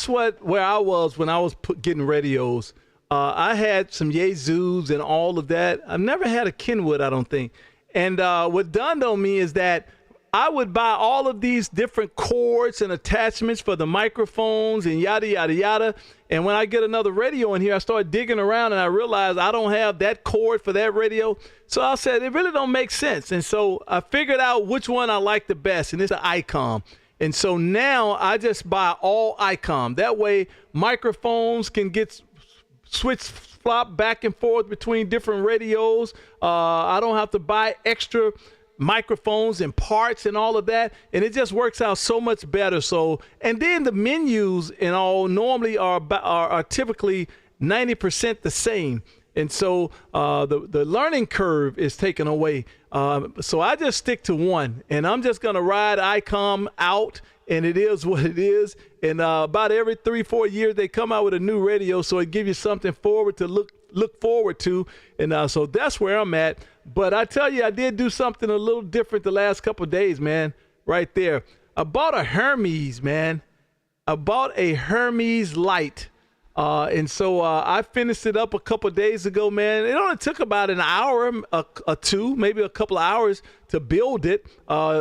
Speaker 1: where I was when I was getting radios. I had some Yaesus and all of that. I've never had a Kenwood, I don't think. And what dawned on me is that I would buy all of these different cords and attachments for the microphones and yada, yada, yada. And when I get another radio in here, I start digging around and I realize I don't have that cord for that radio. So I said, it really don't make sense. And so I figured out which one I like the best, and it's an ICOM. And so now I just buy all ICOM. That way microphones can get switched, flop back and forth between different radios. I don't have to buy extra microphones and parts and all of that, and it just works out so much better. So, and then the menus and all normally are typically 90% the same. And so the learning curve is taken away. So I just stick to one, and I'm just going to ride ICOM out, and it is what it is. And about every 3-4 years, they come out with a new radio, so it gives you something forward to look forward to. And so that's where I'm at. But I tell you, I did do something a little different the last couple of days, man, right there. I bought a Hermes, man. I bought a Hermes Light. And so I finished it up a couple of days ago, man. It only took about an hour or two, maybe a couple of hours to build it.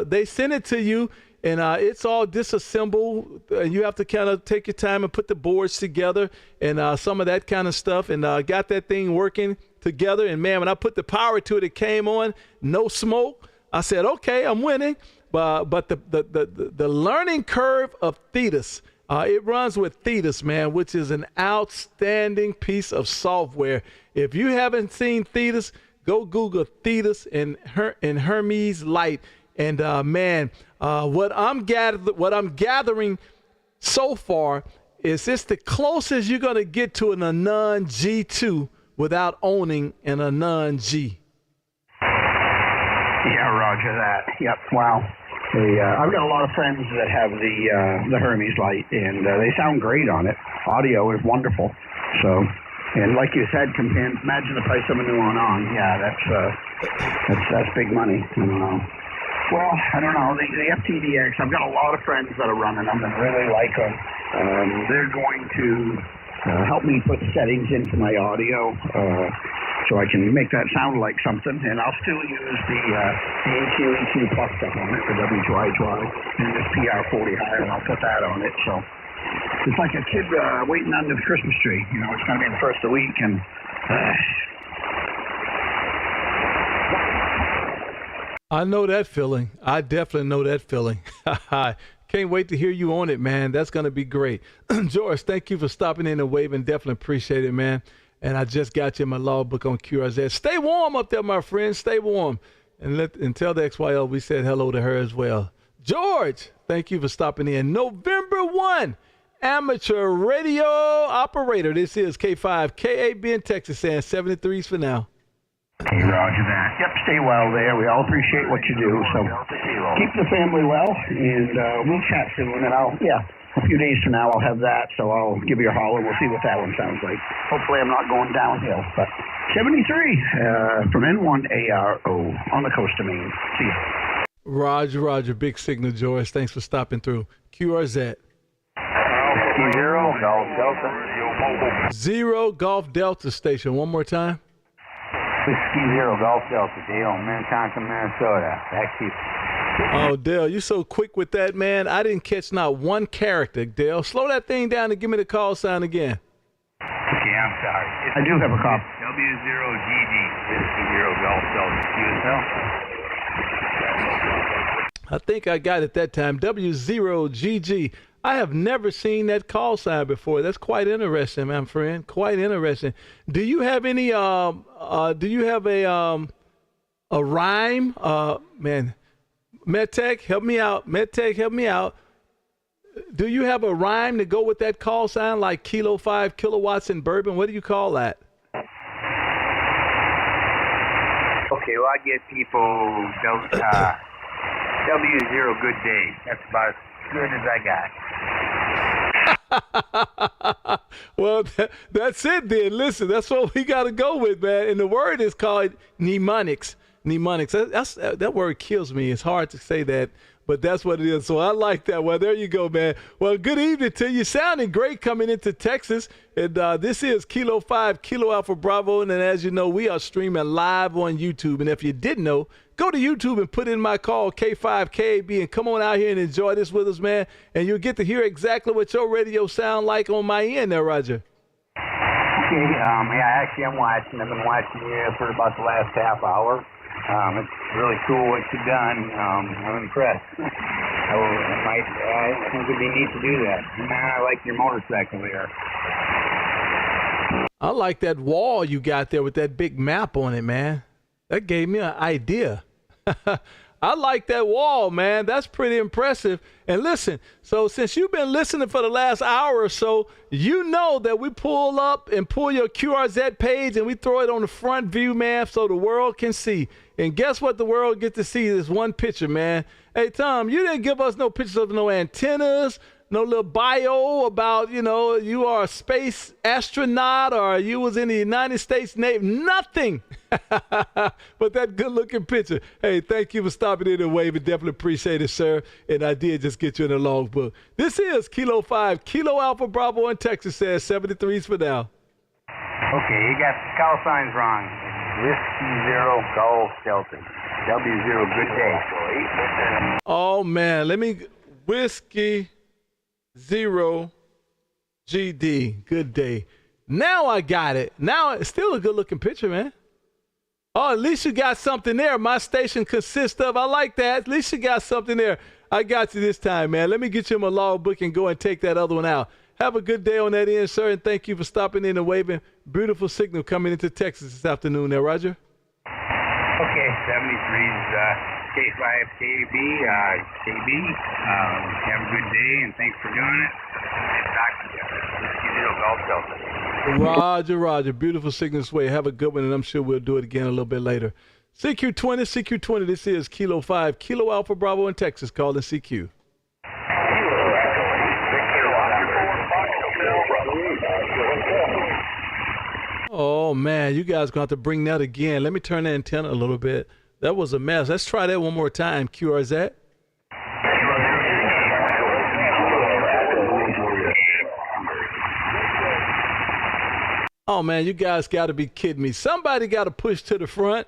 Speaker 1: They send it to you, and it's all disassembled. You have to kind of take your time and put the boards together and some of that kind of stuff, and got that thing working together. And, man, when I put the power to it, it came on, no smoke. I said, okay, I'm winning. But the learning curve of Thetis, it runs with Thetis, man, which is an outstanding piece of software. If you haven't seen Thetis, go Google Thetis and Hermes Light. And man, what I'm gathering so far is it's the closest you're gonna get to an Anon G2 without owning an Anon G.
Speaker 6: Yeah, roger that. Yep. Wow. I've got a lot of friends that have the Hermes Light, and they sound great on it. Audio is wonderful. So, and like you said, imagine the price of a new Anon. Yeah, that's big money. Well, I don't know. The FTDX, I've got a lot of friends that are running them and really like them. They're going to help me put settings into my audio so I can make that sound like something, and I'll still use the EQ Plus stuff on it, the W2I2I, and this PR40 higher, and I'll put that on it. So it's like a kid waiting under the Christmas tree. You know, it's going to be the first of the week, and
Speaker 1: I know that feeling. I definitely know that feeling. Can't wait to hear you on it, man. That's going to be great. George, thank you for stopping in and waving. Definitely appreciate it, man. And I just got you in my logbook on QRZ. Stay warm up there, my friend. Stay warm. And tell the XYL we said hello to her as well. George, thank you for stopping in. November 1, amateur radio operator. This is K5 KAB in Texas, saying 73s for now.
Speaker 6: Okay, roger that. Yep, stay well there. We all appreciate what you do. So keep the family well, and we'll chat soon. And a few days from now I'll have that, so I'll give you a holler. We'll see what that one sounds like. Hopefully I'm not going downhill. But 73 from N1ARO on the coast of Maine. See you.
Speaker 1: Roger. Big signal, George. Thanks for stopping through. QRZ.
Speaker 3: 0 Golf Delta.
Speaker 1: 0 Golf Delta station. One more time.
Speaker 3: Whiskey 0 Golf Delta, Dale, Minnetonka, Minnesota. Back to you.
Speaker 1: Oh, Dale, you're so quick with that, man. I didn't catch not one character, Dale. Slow that thing down and give me the call sign again.
Speaker 3: Okay, I'm sorry.
Speaker 6: I do have a copy.
Speaker 3: W0GG, Whiskey 0 Golf Delta, QSO.
Speaker 1: I think I got it that time. W0GG. I have never seen that call sign before. That's quite interesting, my friend. Quite interesting. Do you have any? Do you have a rhyme? Man, MedTech, help me out. MedTech, help me out. Do you have a rhyme to go with that call sign, like Kilo 5 kilowatts and bourbon? What do you call that?
Speaker 3: Okay, well, I get people W0 good day. That's about as good as I got.
Speaker 1: Well, that's it then. Listen, that's what we got to go with, man. And the word is called mnemonics. That word kills me. It's hard to say that, but that's what it is. So I like that. Well, there you go, man. Well, good evening to you. Sounding great coming into Texas. And this is Kilo 5, Kilo Alpha Bravo. And as you know, we are streaming live on YouTube. And if you didn't know, go to YouTube and put in my call, K5 KAB, and come on out here and enjoy this with us, man. And you'll get to hear exactly what your radio sound like on my end there, Roger.
Speaker 3: Okay, actually I'm watching. I've been watching you for about the last half hour. It's really cool what you've done. I'm impressed. I think it'd be neat to do that. And I like your motorcycle there.
Speaker 1: I like that wall you got there with that big map on it, man. That gave me an idea. I like that wall, man. That's pretty impressive. And listen, so since you've been listening for the last hour or so, you know that we pull up and pull your QRZ page and we throw it on the front view, man, so the world can see. And guess what the world gets to see? This one picture, man. Hey, Tom, you didn't give us no pictures of no antennas, no little bio about, you are a space astronaut or you was in the United States Navy. Nothing but that good-looking picture. Hey, thank you for stopping in and waving. Definitely appreciate it, sir. And I did just get you in the logbook. This is Kilo 5, Kilo Alpha Bravo in Texas, says 73s for now.
Speaker 7: Okay, you got the call signs wrong. Whiskey 0, Golf Delta. W0, good day.
Speaker 1: Oh, man. Whiskey 0 GD, good day. Now I got it. Now it's still a good looking picture, man. Oh, at least you got something there. My station consists of, I like that. At least you got something there. I got you this time, man. Let me get you in my logbook and go and take that other one out. Have a good day on that end, sir, and thank you for stopping in and waving. Beautiful signal coming into Texas this afternoon there, Roger.
Speaker 7: Okay, 73's K5KB, KB. Have a good day, and thanks for doing it.
Speaker 1: Roger. Beautiful signal this way. Have a good one, and I'm sure we'll do it again a little bit later. CQ20, this is Kilo 5, Kilo Alpha Bravo in Texas, calling CQ. Oh, man, you guys going to have to bring that again. Let me turn the antenna a little bit. That was a mess. Let's try that one more time, QRZ. Oh, man, you guys got to be kidding me. Somebody got to push to the front.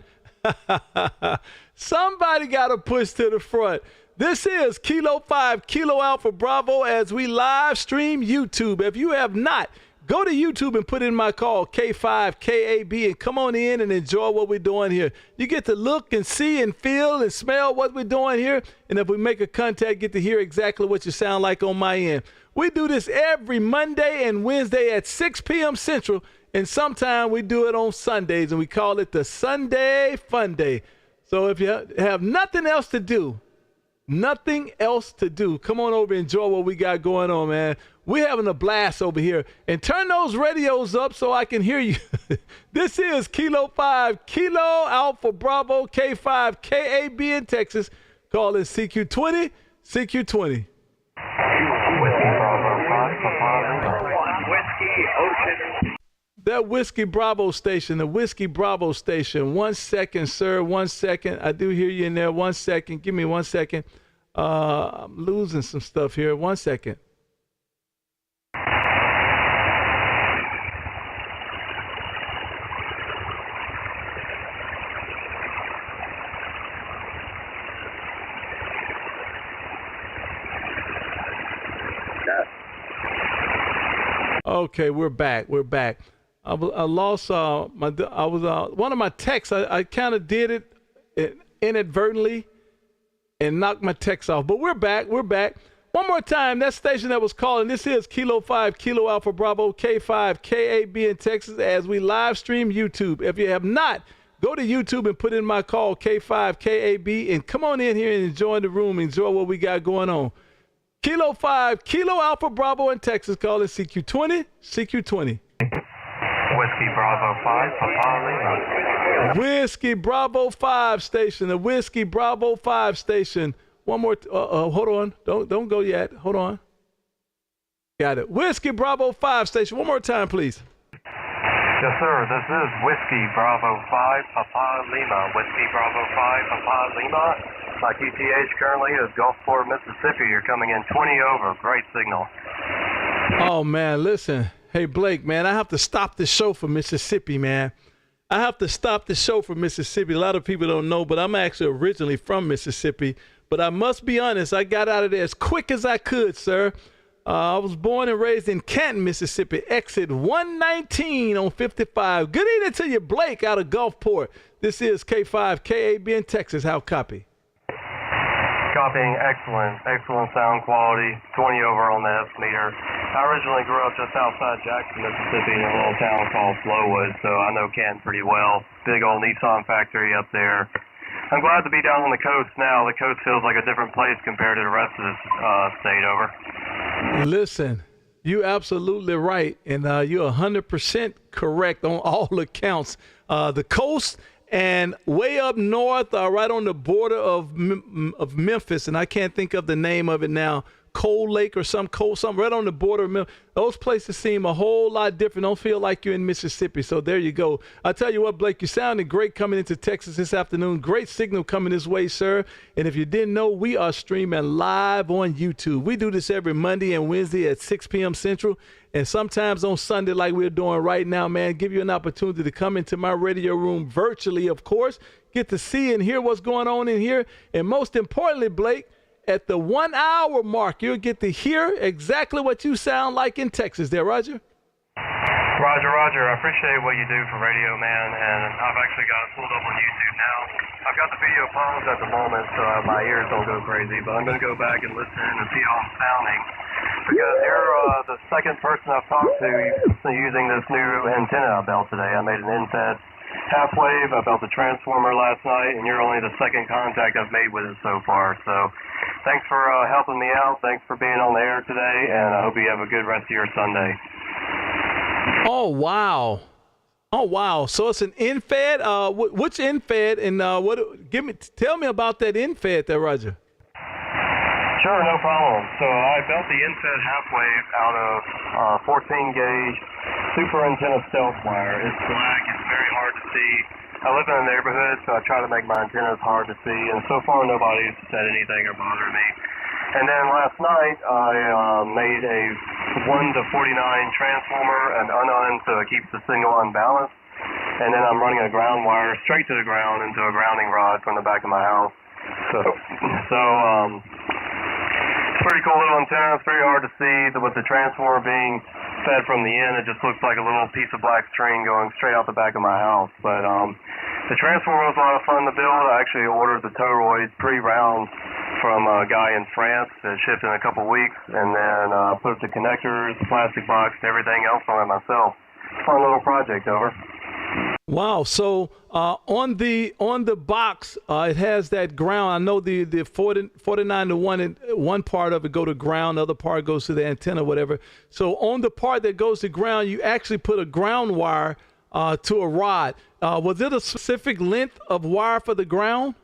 Speaker 1: Somebody got to push to the front. This is Kilo 5, Kilo Alpha Bravo as we live stream YouTube. If you have not, go to YouTube and put in my call, K5KAB, and come on in and enjoy what we're doing here. You get to look and see and feel and smell what we're doing here. And if we make a contact, get to hear exactly what you sound like on my end. We do this every Monday and Wednesday at 6 p.m. Central. And sometimes we do it on Sundays, and we call it the Sunday Funday. So if you have nothing else to do, come on over and enjoy what we got going on, man. We're having a blast over here. And turn those radios up so I can hear you. This is Kilo 5, Kilo Alpha Bravo, K5, KAB in Texas. Call it CQ20, CQ20. That Whiskey Bravo station, the Whiskey Bravo station. 1 second, sir. 1 second. I do hear you in there. 1 second. Give me 1 second. I'm losing some stuff here. 1 second. Okay, we're back. I lost one of my texts. I kind of did it inadvertently and knocked my text off. But we're back. One more time, that station that was calling, this is Kilo 5, Kilo Alpha Bravo, K5, KAB in Texas as we live stream YouTube. If you have not, go to YouTube and put in my call, K5, KAB, and come on in here and enjoy the room, enjoy what we got going on. Kilo 5, Kilo Alpha Bravo in Texas, calling CQ20, CQ20.
Speaker 2: Whiskey Bravo 5, Papa Lima.
Speaker 1: Whiskey Bravo 5 station, the Whiskey Bravo 5 station. One more, hold on, don't go yet, hold on. Got it. Whiskey Bravo 5 station, one more time, please.
Speaker 2: Yes, sir, this is Whiskey Bravo 5, Papa Lima. Whiskey Bravo 5, Papa Lima. My QTH currently is Gulfport, Mississippi. You're coming in 20 over. Great signal.
Speaker 1: Oh, man, listen. Hey, Blake, man, I have to stop the show for Mississippi, man. I have to stop the show for Mississippi. A lot of people don't know, but I'm actually originally from Mississippi. But I must be honest, I got out of there as quick as I could, sir. I was born and raised in Canton, Mississippi. Exit 119 on 55. Good evening to you, Blake, out of Gulfport. This is K5, KAB in Texas. How copy?
Speaker 2: Copying, excellent sound quality, 20 over on the F meter. I originally grew up just outside Jackson, Mississippi, in a little town called Flowwood, so I know Canton pretty well. Big old Nissan factory up there.
Speaker 5: I'm glad to be down on the coast now. The coast feels like a different place compared to the rest of this state, over.
Speaker 1: Listen, you're absolutely right, and you're 100% correct on all accounts. The coast and way up north, right on the border of Memphis, and I can't think of the name of it now, Cold Lake or something right on the border of Memphis. Those places seem a whole lot different. Don't feel like you're in Mississippi. So there you go. I tell you what, Blake, you sounded great coming into Texas this afternoon. Great signal coming this way, sir. And if you didn't know, we are streaming live on YouTube. We do this every Monday and Wednesday at 6 p.m. Central. And sometimes on Sunday, like we're doing right now, man, give you an opportunity to come into my radio room virtually, of course, get to see and hear what's going on in here. And most importantly, Blake, at the 1 hour mark, you'll get to hear exactly what you sound like in Texas there, Roger.
Speaker 5: Roger. I appreciate what you do for radio, man, and I've actually got it pulled up on YouTube now. I've got the video paused at the moment, so my ears don't go crazy, but I'm going to go back and listen and see how I'm sounding, because you're the second person I've talked to using this new antenna I built today. I made an in-fed half-wave. I built a transformer last night, and you're only the second contact I've made with it so far, so thanks for helping me out. Thanks for being on the air today, and I hope you have a good rest of your Sunday.
Speaker 1: Oh, wow. So it's an in-fed? Which in-fed? And tell me about that in-fed there, Roger.
Speaker 5: Sure, no problem. So I built the in-fed half-wave out of 14-gauge super antenna stealth wire. It's black. It's very hard to see. I live in a neighborhood, so I try to make my antennas hard to see, and so far nobody's said anything or bothered me. And then last night, I made a 1 to 49 transformer and so it keeps the signal unbalanced. And then I'm running a ground wire straight to the ground into a grounding rod from the back of my house. So it's a pretty cool little antenna. It's very hard to see. With the transformer being fed from the end, it just looks like a little piece of black string going straight out the back of my house. But the transformer was a lot of fun to build. I actually ordered the toroid pre-round from a guy in France that shipped in a couple weeks, and then put the connectors, the plastic box, and everything else on it myself. Fun little project, over.
Speaker 1: Wow. So on the box, it has that ground. I know the 49 to 1, and one part of it go to ground, the other part goes to the antenna, whatever. So on the part that goes to ground, you actually put a ground wire to a rod. Was it a specific length of wire for the ground?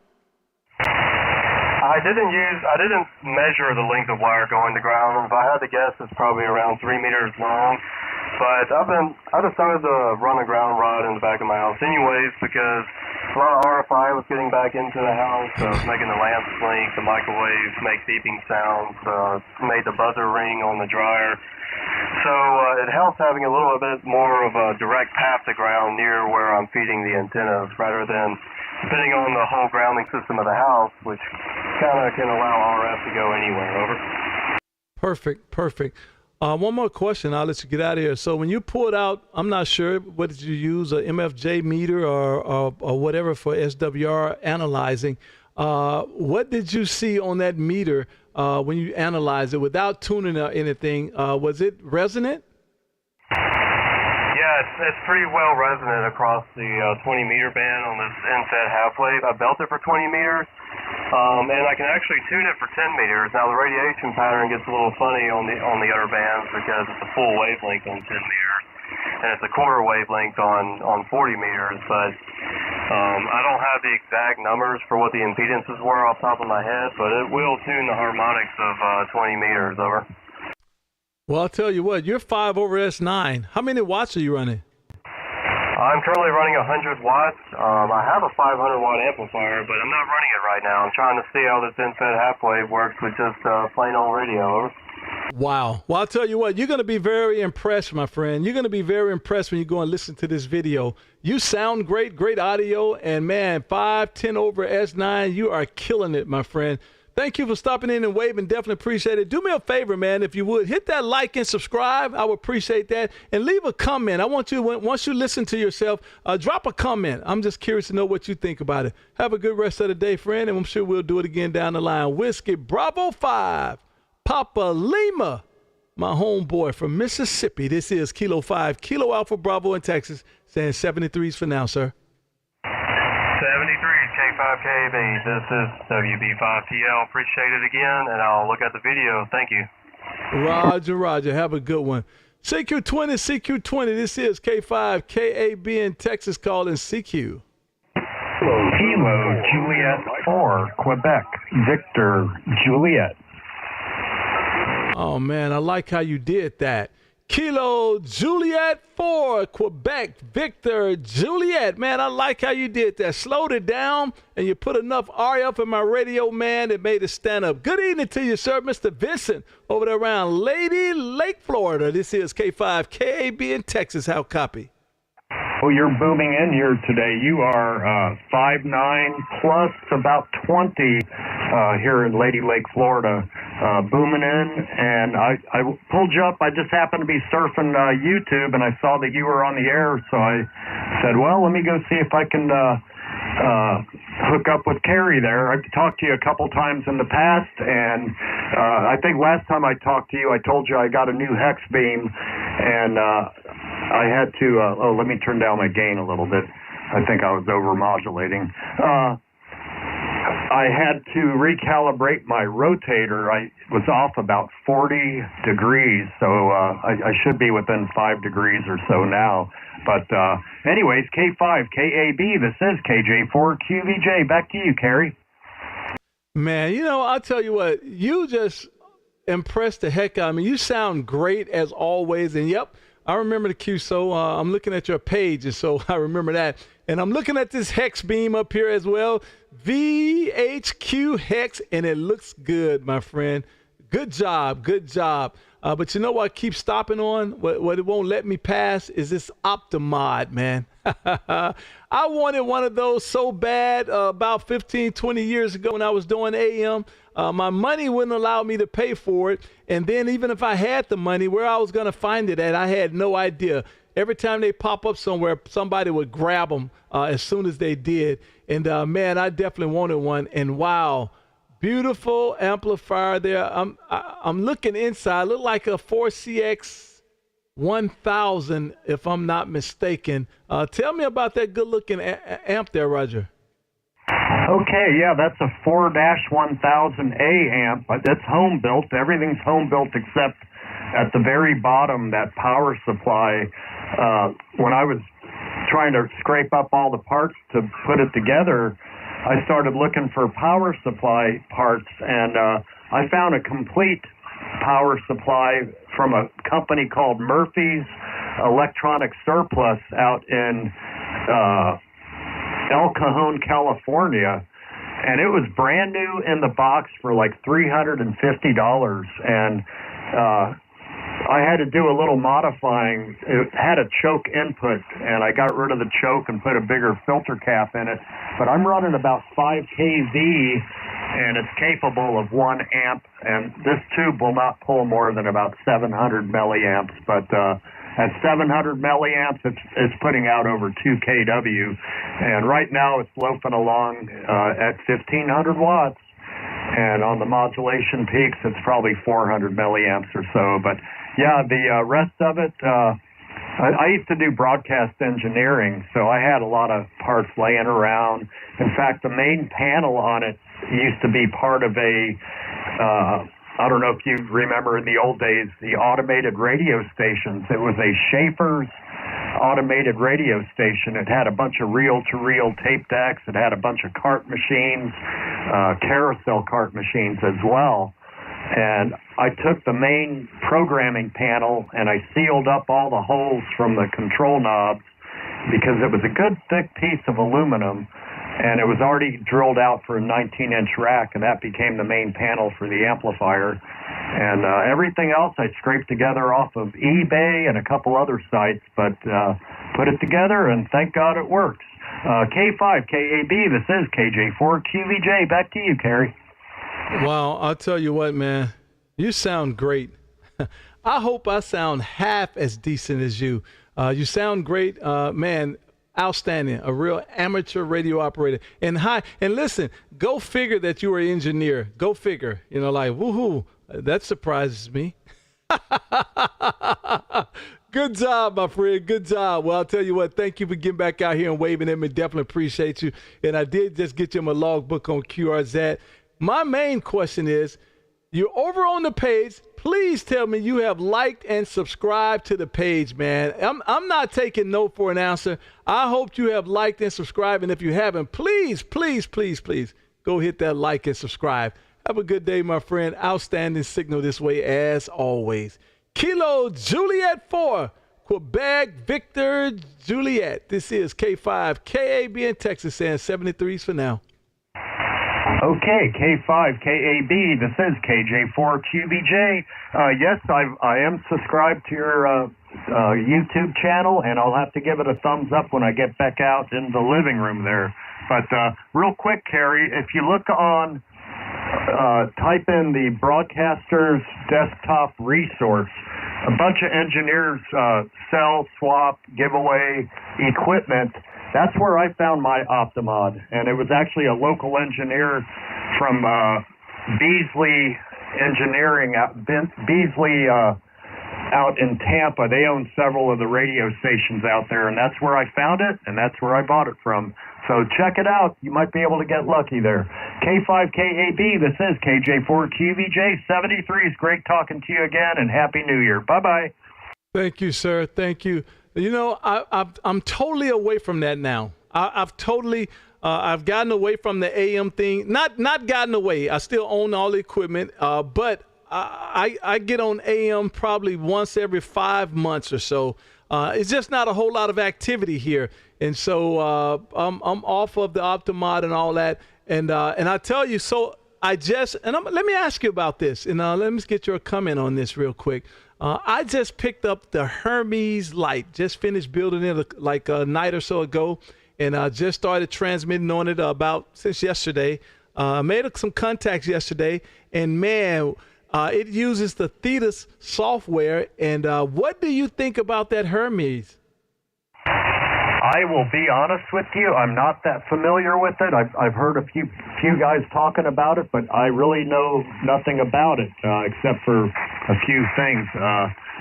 Speaker 5: I didn't measure the length of wire going to ground. If I had to guess, it's probably around 3 meters long. But I decided to run a ground rod in the back of my house anyways, because a lot of RFI was getting back into the house. So it's making the lamps blink, the microwave make beeping sounds, made the buzzer ring on the dryer. So it helps having a little bit more of a direct path to ground near where I'm feeding the antennas, rather than depending on the whole grounding system of the house, which kind of can allow RF to go anywhere, over.
Speaker 1: Perfect. One more question, I'll let you get out of here. So when you pulled out, I'm not sure, what did you use, a MFJ meter or whatever for SWR analyzing? What did you see on that meter when you analyzed it without tuning or anything? Was it resonant?
Speaker 5: Yeah, it's pretty well resonant across the 20-meter band on this in-fed half-wave. I built it for 20 meters. And I can actually tune it for 10 meters. Now the radiation pattern gets a little funny on the other bands because it's a full wavelength on 10 meters, and it's a quarter wavelength on 40 meters. But I don't have the exact numbers for what the impedances were off the top of my head, but it will tune the harmonics of 20 meters, over.
Speaker 1: Well, I'll tell you what, you're 5 over S9. How many watts are you running?
Speaker 5: I'm currently running 100 watts. I have a 500-watt amplifier, but I'm not running it right now. I'm trying to see how this in-fed half-wave works with just plain old radio, over.
Speaker 1: Wow. Well, I'll tell you what, you're going to be very impressed, my friend. You're going to be very impressed when you go and listen to this video. You sound great audio, and man, 510 over S9, you are killing it, my friend. Thank you for stopping in and waving. Definitely appreciate it. Do me a favor, man, if you would. Hit that like and subscribe. I would appreciate that. And leave a comment. I want you, once you listen to yourself, drop a comment. I'm just curious to know what you think about it. Have a good rest of the day, friend, and I'm sure we'll do it again down the line. Whiskey Bravo 5, Papa Lima, my homeboy from Mississippi. This is Kilo 5, Kilo Alpha Bravo in Texas, saying 73s for now, sir.
Speaker 5: 73,
Speaker 8: K5KB. This is WB5TL. Appreciate it again, and I'll look at the video. Thank you.
Speaker 1: Roger. Have a good one. CQ20. This is K5KAB in Texas calling CQ.
Speaker 9: Kilo Juliet 4, Quebec, Victor Juliet.
Speaker 1: Oh, man, I like how you did that. Kilo Juliet 4, Quebec, Victor Juliet. Man, I like how you did that. Slowed it down, and you put enough RF in my radio, man, it made it stand up. Good evening to you, sir, Mr. Vincent, over there around Lady Lake, Florida. This is K5KAB in Texas. How copy?
Speaker 9: Well, you're booming in here today. You are 5'9", plus about 20 here in Lady Lake, Florida. Booming in, and I pulled you up. I just happened to be surfing YouTube, and I saw that you were on the air, so I said, well, let me go see if I can hook up with Carrie there. I've talked to you a couple times in the past, and I think last time I talked to you, I told you I got a new hex beam, and I had to, let me turn down my gain a little bit. I think I was over-modulating. I had to recalibrate my rotator. I was off about 40 degrees, so I should be within 5 degrees or so now. But anyways, K5KAB, this is KJ4QVJ. Back to you, Carrie.
Speaker 1: Man, you know, I'll tell you what, you just impressed the heck out of me. You sound great as always, and yep, I remember the QSO. I'm looking at your page, and so I remember that. And I'm looking at this hex beam up here as well, VHQ hex, and it looks good, my friend. Good job. But you know what I keep stopping on? What it won't let me pass is this Optimod, man. I wanted one of those so bad about 15, 20 years ago when I was doing AM. My money wouldn't allow me to pay for it. And then even if I had the money, where I was going to find it at, I had no idea. Every time they pop up somewhere, somebody would grab them as soon as they did. And, man, I definitely wanted one. And, wow, beautiful amplifier there. I'm looking inside. Look like a 4CX 1000, if I'm not mistaken. Tell me about that good-looking amp there, Roger.
Speaker 9: Okay, yeah, that's a 4-1000A amp. That's home built. Everything's home built except at the very bottom, that power supply. When I was trying to scrape up all the parts to put it together, I started looking for power supply parts, and I found a complete power supply from a company called Murphy's Electronic Surplus out in El Cajon, California, and it was brand new in the box for like $350, and I had to do a little modifying. It had a choke input, and I got rid of the choke and put a bigger filter cap in it. But I'm running about 5 kV, and it's capable of 1 amp, and this tube will not pull more than about 700 milliamps. But at 700 milliamps, it's putting out over 2 kW, and right now it's loafing along at 1500 watts. And on the modulation peaks, it's probably 400 milliamps or so. But yeah, the rest of it, I used to do broadcast engineering, so I had a lot of parts laying around. In fact, the main panel on it used to be part of a, I don't know if you remember in the old days, the automated radio stations. It was a Schaefer's automated radio station. It had a bunch of reel-to-reel tape decks. It had a bunch of cart machines, carousel cart machines as well. And I took the main programming panel and I sealed up all the holes from the control knobs because it was a good thick piece of aluminum, and it was already drilled out for a 19-inch rack, and that became the main panel for the amplifier. And everything else I scraped together off of eBay and a couple other sites, but put it together, and thank God it works. K5KAB, this is KJ4QVJ. Back to you, Carrie.
Speaker 1: Wow, I'll tell you what, man, you sound great. I hope I sound half as decent as you. You sound great, man. Outstanding, a real amateur radio operator. And listen, go figure that you were an engineer. Go figure, like, woohoo, that surprises me. Good job, my friend. Good job. Well, I'll tell you what, thank you for getting back out here and waving at me. Definitely appreciate you. And I did just get you my logbook on QRZ. My main question is, you're over on the page. Please tell me you have liked and subscribed to the page, man. I'm not taking no for an answer. I hope you have liked and subscribed. And if you haven't, please, please, please, please go hit that like and subscribe. Have a good day, my friend. Outstanding signal this way as always. Kilo Juliet 4, Quebec Victor Juliet. This is K5 KAB in Texas, saying 73s for now.
Speaker 9: Okay, K5 KAB. This is KJ4QBJ. Yes, I am subscribed to your YouTube channel, and I'll have to give it a thumbs up when I get back out in the living room there. But real quick, Carrie, if you look on, type in the Broadcaster's Desktop Resource, a bunch of engineers sell, swap, give away equipment. That's where I found my Optimod, and it was actually a local engineer from Beasley Engineering, Beasley out in Tampa. They own several of the radio stations out there, and that's where I found it, and that's where I bought it from. So check it out. You might be able to get lucky there. K5KAB, this is KJ4QVJ. 73 is great talking to you again, and Happy New Year. Bye-bye.
Speaker 1: Thank you, sir. Thank you. You know, I'm totally away from that now. I've totally I've gotten away from the AM thing. Not gotten away. I still own all the equipment, but I get on AM probably once every 5 months or so. It's just not a whole lot of activity here, and so I'm off of the Optimod and all that. And I tell you, so let me ask you about this, and let me get your comment on this real quick. I just picked up the Hermes Light. Just finished building it like a night or so ago, and I just started transmitting on it since yesterday. Made some contacts yesterday, and man, it uses the Thetis software. And what do you think about that Hermes?
Speaker 9: I will be honest with you. I'm not that familiar with it. I've heard a few guys talking about it, but I really know nothing about it except for a few things.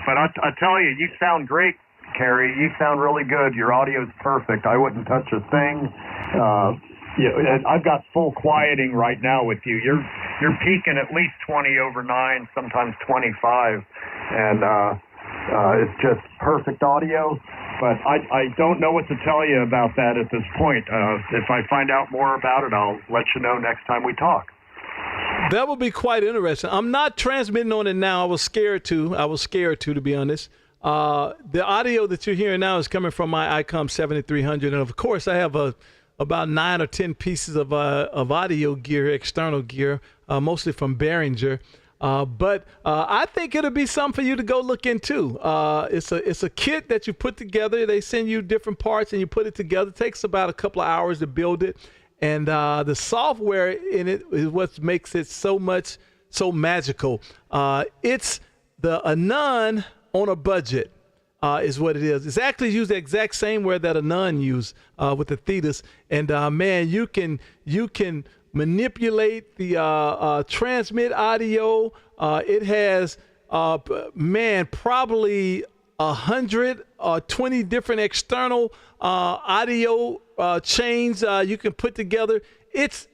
Speaker 9: But I tell you, you sound great, Carrie. You sound really good. Your audio's perfect. I wouldn't touch a thing. I've got full quieting right now with you. You're peaking at least 20 over 9, sometimes 25, and it's just perfect audio. But I don't know what to tell you about that at this point. If I find out more about it, I'll let you know next time we talk.
Speaker 1: That would be quite interesting. I'm not transmitting on it now. I was scared to be honest. The audio that you're hearing now is coming from my ICOM 7300. And, of course, I have about 9 or 10 pieces of audio gear, external gear, mostly from Behringer. But I think it'll be something for you to go look into. It's a kit that you put together. They send you different parts and you put it together. It takes about a couple of hours to build it. And the software in it is what makes it so magical. It's the Anon on a budget. Is what it is. It's actually used the exact same word that Anon used with the Thetis. And man, you can manipulate the transmit audio. It has probably 120 different external audio chains you can put together. It's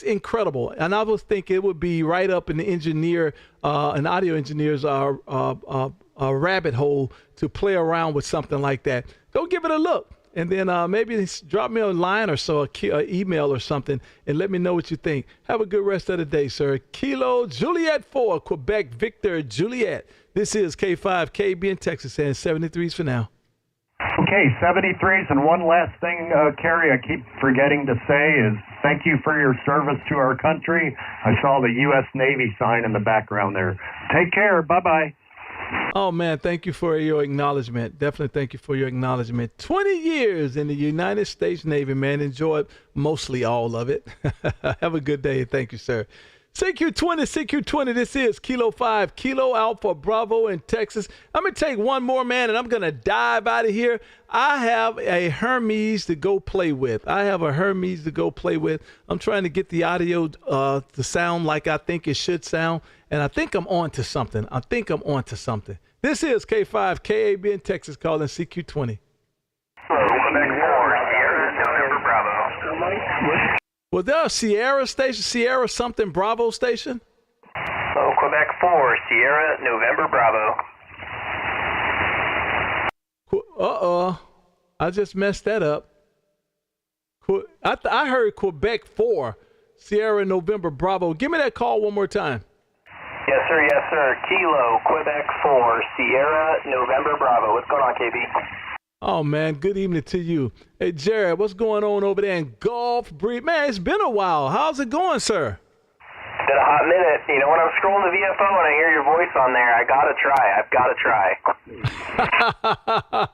Speaker 1: incredible, and I was thinking it would be right up in the an audio engineer's rabbit hole to play around with something like that. Go give it a look. And then maybe drop me a line or so, an email or something, and let me know what you think. Have a good rest of the day, sir. Kilo Juliet 4, Quebec Victor Juliet. This is K5 KB in Texas, and 73s for now.
Speaker 9: Okay, 73s. And one last thing, Carrie, I keep forgetting to say is thank you for your service to our country. I saw the U.S. Navy sign in the background there. Take care. Bye-bye.
Speaker 1: Oh, man, thank you for your acknowledgement. Definitely thank you for your acknowledgement. 20 years in the United States Navy, man. Enjoyed mostly all of it. Have a good day. Thank you, sir. CQ20, this is Kilo 5, Kilo Alpha Bravo in Texas. I'm going to take one more, man, and I'm going to dive out of here. I have a Hermes to go play with. I'm trying to get the audio to sound like I think it should sound, and I think I'm on to something. This is K5 KAB in Texas calling CQ20.
Speaker 5: Quebec 4, Sierra, November Bravo.
Speaker 1: Was there a Sierra station, Sierra something Bravo station?
Speaker 5: Quebec 4, Sierra, November Bravo.
Speaker 1: I just messed that up. I heard Quebec 4, Sierra, November Bravo. Give me that call one more time.
Speaker 5: Yes, sir. Yes, sir. Kilo, Quebec 4, Sierra, November Bravo. What's going on, KB?
Speaker 1: Oh, man, good evening to you. Hey, Jared, what's going on over there in Gulf Breeze? Man, it's been a while. How's it going, sir?
Speaker 5: Been a hot minute. You know, when I'm scrolling the VFO and I hear your voice on there, I've got to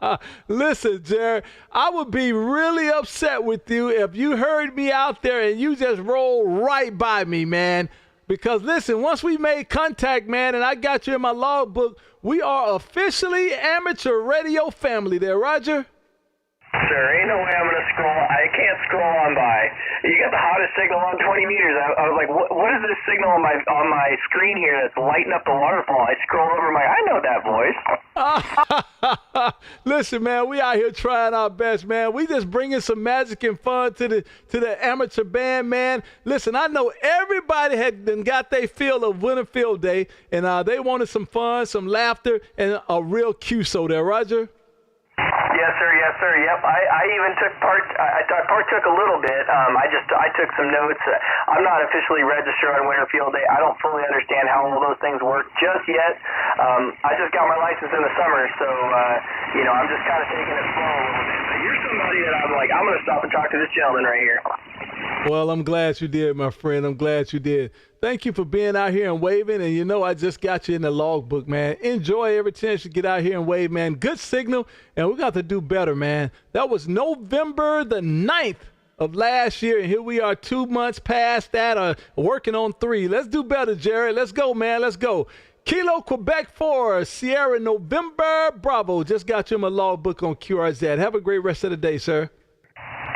Speaker 5: try.
Speaker 1: Listen, Jared, I would be really upset with you if you heard me out there and you just rolled right by me, man. Because, listen, once we made contact, man, and I got you in my logbook, we are officially amateur radio family there, Roger.
Speaker 5: Sir, ain't no way I'm going to scroll. I can't scroll on by. You got the hottest signal on 20 meters. I was like, what is this signal on my screen here that's lighting up the waterfall? I scroll over, I know that voice.
Speaker 1: Listen, man, we out here trying our best, man. We just bringing some magic and fun to the amateur band, man. Listen, I know everybody had got their feel of Winter Field Day, and they wanted some fun, some laughter, and a real QSO there, Roger.
Speaker 5: Yes, sir. Yes, sir. Yep. I even took part. I partook a little bit. I took some notes. I'm not officially registered on Winter Field Day. I don't fully understand how all those things work just yet. I just got my license in the summer, so I'm just kind of taking it slow a little bit. But you're somebody that I'm like, I'm going to stop and talk to this gentleman right here.
Speaker 1: Well, I'm glad you did, my friend. I'm glad you did. Thank you for being out here and waving. And, I just got you in the logbook, man. Enjoy every chance you get out here and wave, man. Good signal, and we got to do better, man. That was November the 9th of last year, and here we are 2 months past that, working on 3. Let's do better, Jared. Let's go, man. Let's go. Kilo, Quebec 4, Sierra, November, Bravo. Just got you in my logbook on QRZ. Have a great rest of the day, sir.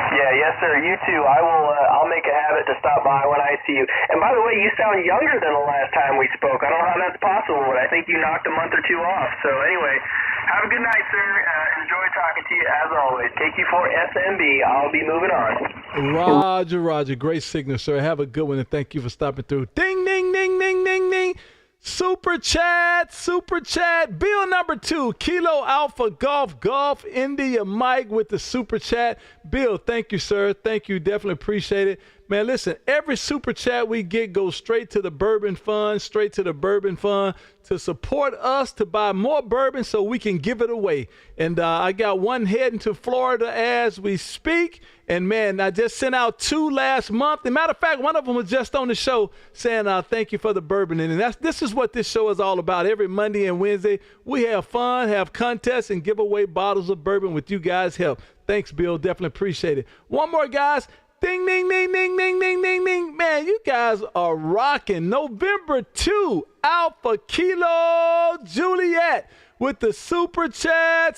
Speaker 5: Yeah, yes, sir. You too. I'll make a habit to stop by when I see you. And by the way, you sound younger than the last time we spoke. I don't know how that's possible, but I think you knocked a month or 2 off. So anyway, have a good night, sir. Enjoy talking to you as always. KQ4SMB. I'll be moving on.
Speaker 1: Roger. Great signal, sir. Have a good one, and thank you for stopping through. Ding, ding, ding, ding, ding, ding. Super chat. Bill number 2, Kilo Alpha Golf India Mike with the super chat. Bill, thank you, sir. Thank you. Definitely appreciate it. Man, listen, every super chat we get goes straight to the Bourbon Fund, to support us to buy more bourbon so we can give it away. And I got one heading to Florida as we speak. And, man, I just sent out 2 last month. As a matter of fact, one of them was just on the show saying thank you for the bourbon. And this is what this show is all about. Every Monday and Wednesday, we have fun, have contests, and give away bottles of bourbon with you guys' help. Thanks, Bill. Definitely appreciate it. One more, guys. Ding, ding, ding, ding, ding, ding, ding, ding. Man, you guys are rocking. November 2, Alpha Kilo Juliet with the super chat.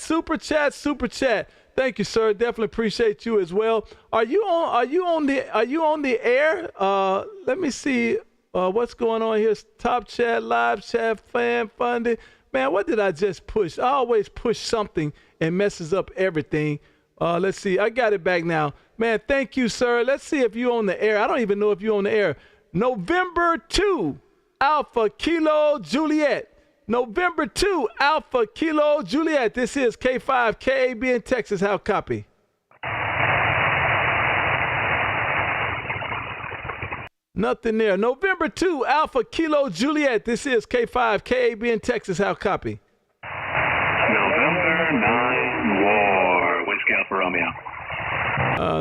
Speaker 1: Thank you, sir. Definitely appreciate you as well. Are you on the air? Let me see what's going on here. Top chat, live chat, fan funding. Man, what did I just push? I always push something and messes up everything. Let's see. I got it back now. Man, thank you, sir. Let's see if you're on the air. I don't even know if you're on the air. November 2, Alpha Kilo Juliet. November 2, Alpha Kilo Juliet. This is K5 KAB in Texas. How copy? Nothing there. November 2, Alpha Kilo Juliet. This is K5 KAB in Texas. How copy?
Speaker 10: November 9 War. Whiskey Alpha Romeo.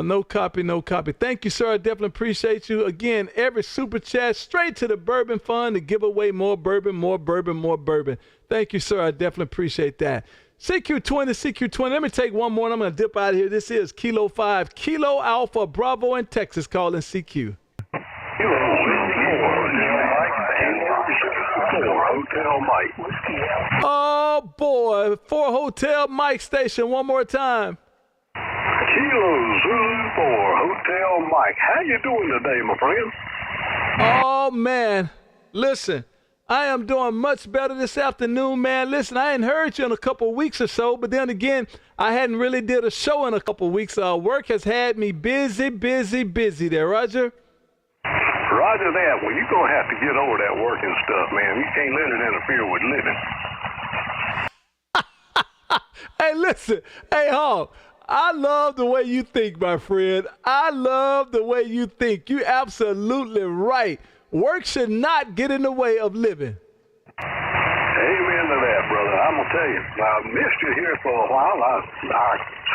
Speaker 1: No copy. Thank you, sir. I definitely appreciate you. Again, every super chat straight to the Bourbon Fund to give away more bourbon. Thank you, sir. I definitely appreciate that. CQ20. Let me take one more and I'm going to dip out of here. This is Kilo 5, Kilo Alpha Bravo in Texas calling CQ.
Speaker 10: Hotel Mike.
Speaker 1: Oh, boy. 4 Hotel Mike Station. One more time.
Speaker 10: Kilo Zulu 4 Hotel Mike. How you doing today, my friend?
Speaker 1: Oh, man. Listen, I am doing much better this afternoon, man. Listen, I ain't heard you in a couple of weeks or so, but then again, I hadn't really did a show in a couple of weeks. Work has had me busy there, Roger.
Speaker 10: Roger that. Well, you're going to have to get over that working stuff, man. You can't let it interfere with living.
Speaker 1: Hey, listen. Hey, Hall. I love the way you think, my friend. I love the way you think. You're absolutely right. Work should not get in the way of living.
Speaker 10: Amen to that, brother. I'm going to tell you, I missed you here for a while. Our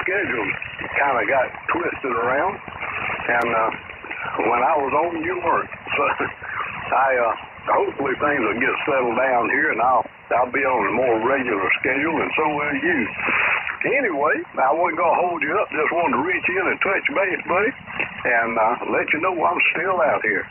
Speaker 10: schedules kind of got twisted around, and when I was on, you weren't. So hopefully things will get settled down here, and I'll be on a more regular schedule, and so will you. Anyway, I wasn't going to hold you up. Just wanted to reach in and touch base, buddy, and let you know I'm still out here.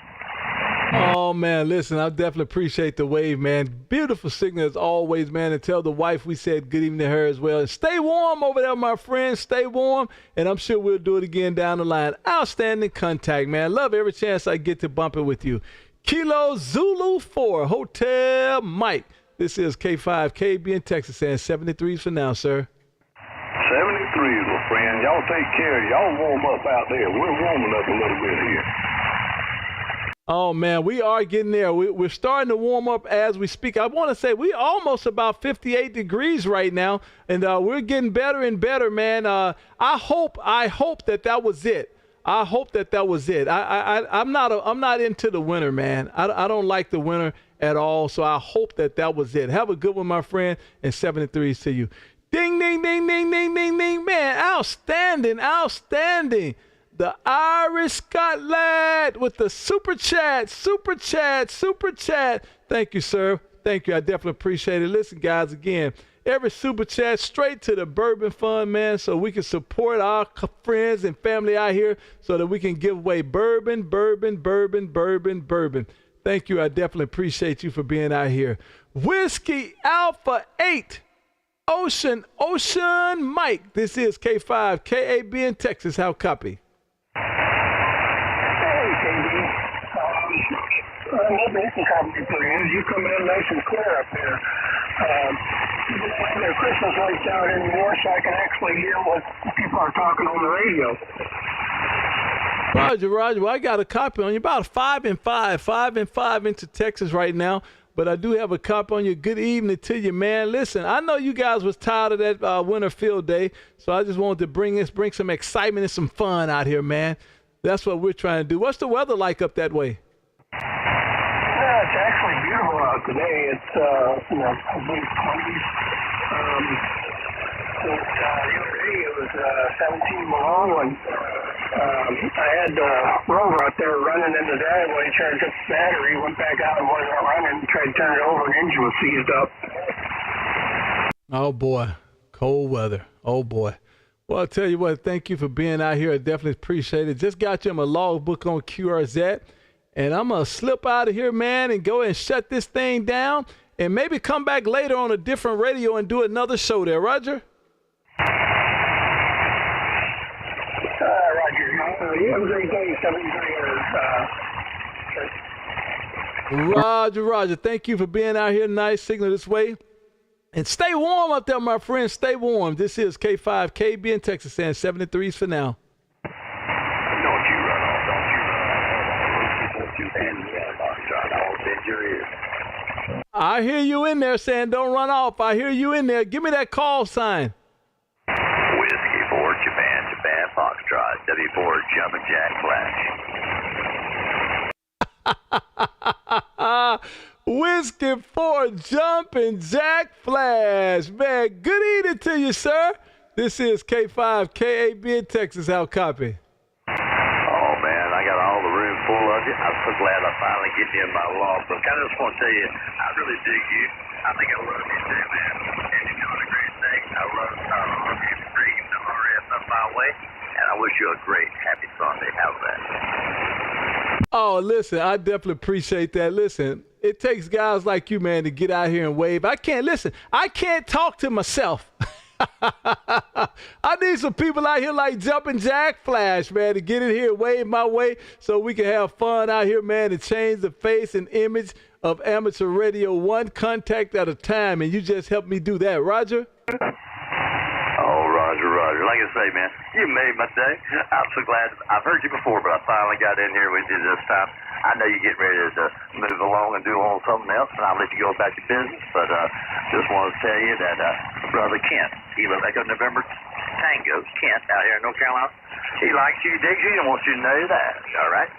Speaker 1: Oh, man, listen, I definitely appreciate the wave, man. Beautiful signal as always, man. And tell the wife we said good evening to her as well. And stay warm over there, my friend. Stay warm. And I'm sure we'll do it again down the line. Outstanding contact, man. Love every chance I get to bump it with you. Kilo Zulu 4, Hotel Mike. This is K5KB in Texas, and 73s for now, sir.
Speaker 10: 73s, my friend. Y'all take care. Y'all warm up out there. We're warming up a little bit here.
Speaker 1: Oh, man, we are getting there. We're starting to warm up as we speak. I want to say we almost about 58 degrees right now, and we're getting better and better, man. I hope that was it. I hope that was it. I'm not into the winter, man. I don't like the winter at all, so I hope that was it. Have a good one, my friend, and 73s to you. Ding, ding, ding, ding, ding, ding, ding, man. Outstanding. The Irish Scotland with the super chat. Thank you, sir. Thank you. I definitely appreciate it. Listen, guys, again, every super chat straight to the Bourbon Fund, man, so we can support our friends and family out here so that we can give away bourbon. Thank you. I definitely appreciate you for being out here. Whiskey Alpha 8. Ocean Mike. This is K5 KAB in Texas. How copy?
Speaker 3: Maybe you can copy for you. You come in nice and clear up there. You don't have their Christmas lights out anymore, so I can actually hear what people are talking on the radio.
Speaker 1: Roger. Well, I got a copy on you. About 5 and 5 into Texas right now. But I do have a copy on you. Good evening to you, man. Listen, I know you guys was tired of that winter field day, so I just wanted to bring some excitement and some fun out here, man. That's what we're trying to do. What's the weather like up that way?
Speaker 3: Yeah, it's actually beautiful out today. It's I believe 20s. The other day it was 17 below, and I had Rover out there running in the driveway, charged up the battery, went back out and wasn't running, tried to turn it over, and the engine was seized up.
Speaker 1: Oh, boy. Cold weather. Oh, boy. Well, I'll tell you what, thank you for being out here. I definitely appreciate it. Just got you in my logbook on QRZ, and I'm going to slip out of here, man, and go and shut this thing down, and maybe come back later on a different radio and do another show there. Roger?
Speaker 3: Roger. You have a great day, 73.
Speaker 1: Roger. Thank you for being out here. Nice signal this way. And stay warm up there, my friends. Stay warm. This is K5 KB in Texas, and 73s for now.
Speaker 10: Don't you run off. Don't you hand me that box shot. I'll bend your ear.
Speaker 1: I hear you in there saying don't run off. I hear you in there. Give me that call sign.
Speaker 10: Whiskey 4, Japan, Foxtrot, W4, Jumpin' Jack Flash.
Speaker 1: Whiskey 4, Jumpin' Jack Flash. Man, good evening to you, sir. This is K5 KAB in Texas. How copy?
Speaker 10: Oh, man, I got all the room full of you. I'm so glad I finally get you in my logbook. I just want to tell you, I really dig you. I think I love you too, man. And you're doing a great thing. I love you bringing the RF up my way. And I wish you a great, happy Sunday. How's that?
Speaker 1: Oh, listen, I definitely appreciate that. Listen, it takes guys like you, man, to get out here and wave. I can't talk to myself. I need some people out here like Jumpin' Jack Flash, man, to get in here and wave my way so we can have fun out here, man, and change the face and image of amateur radio, one contact at a time, and you just helped me do that. Roger?
Speaker 10: Oh, Roger. Like I say, man, you made my day. I'm so glad. I've heard you before, but I finally got in here with you this time. I know you're getting ready to move along and do on something else, and I'll let you go about your business. But just want to tell you that Brother Kent, he looks like a November Tango, Kent, out here in North Carolina. He likes you, digs you, and wants you to know that. All right?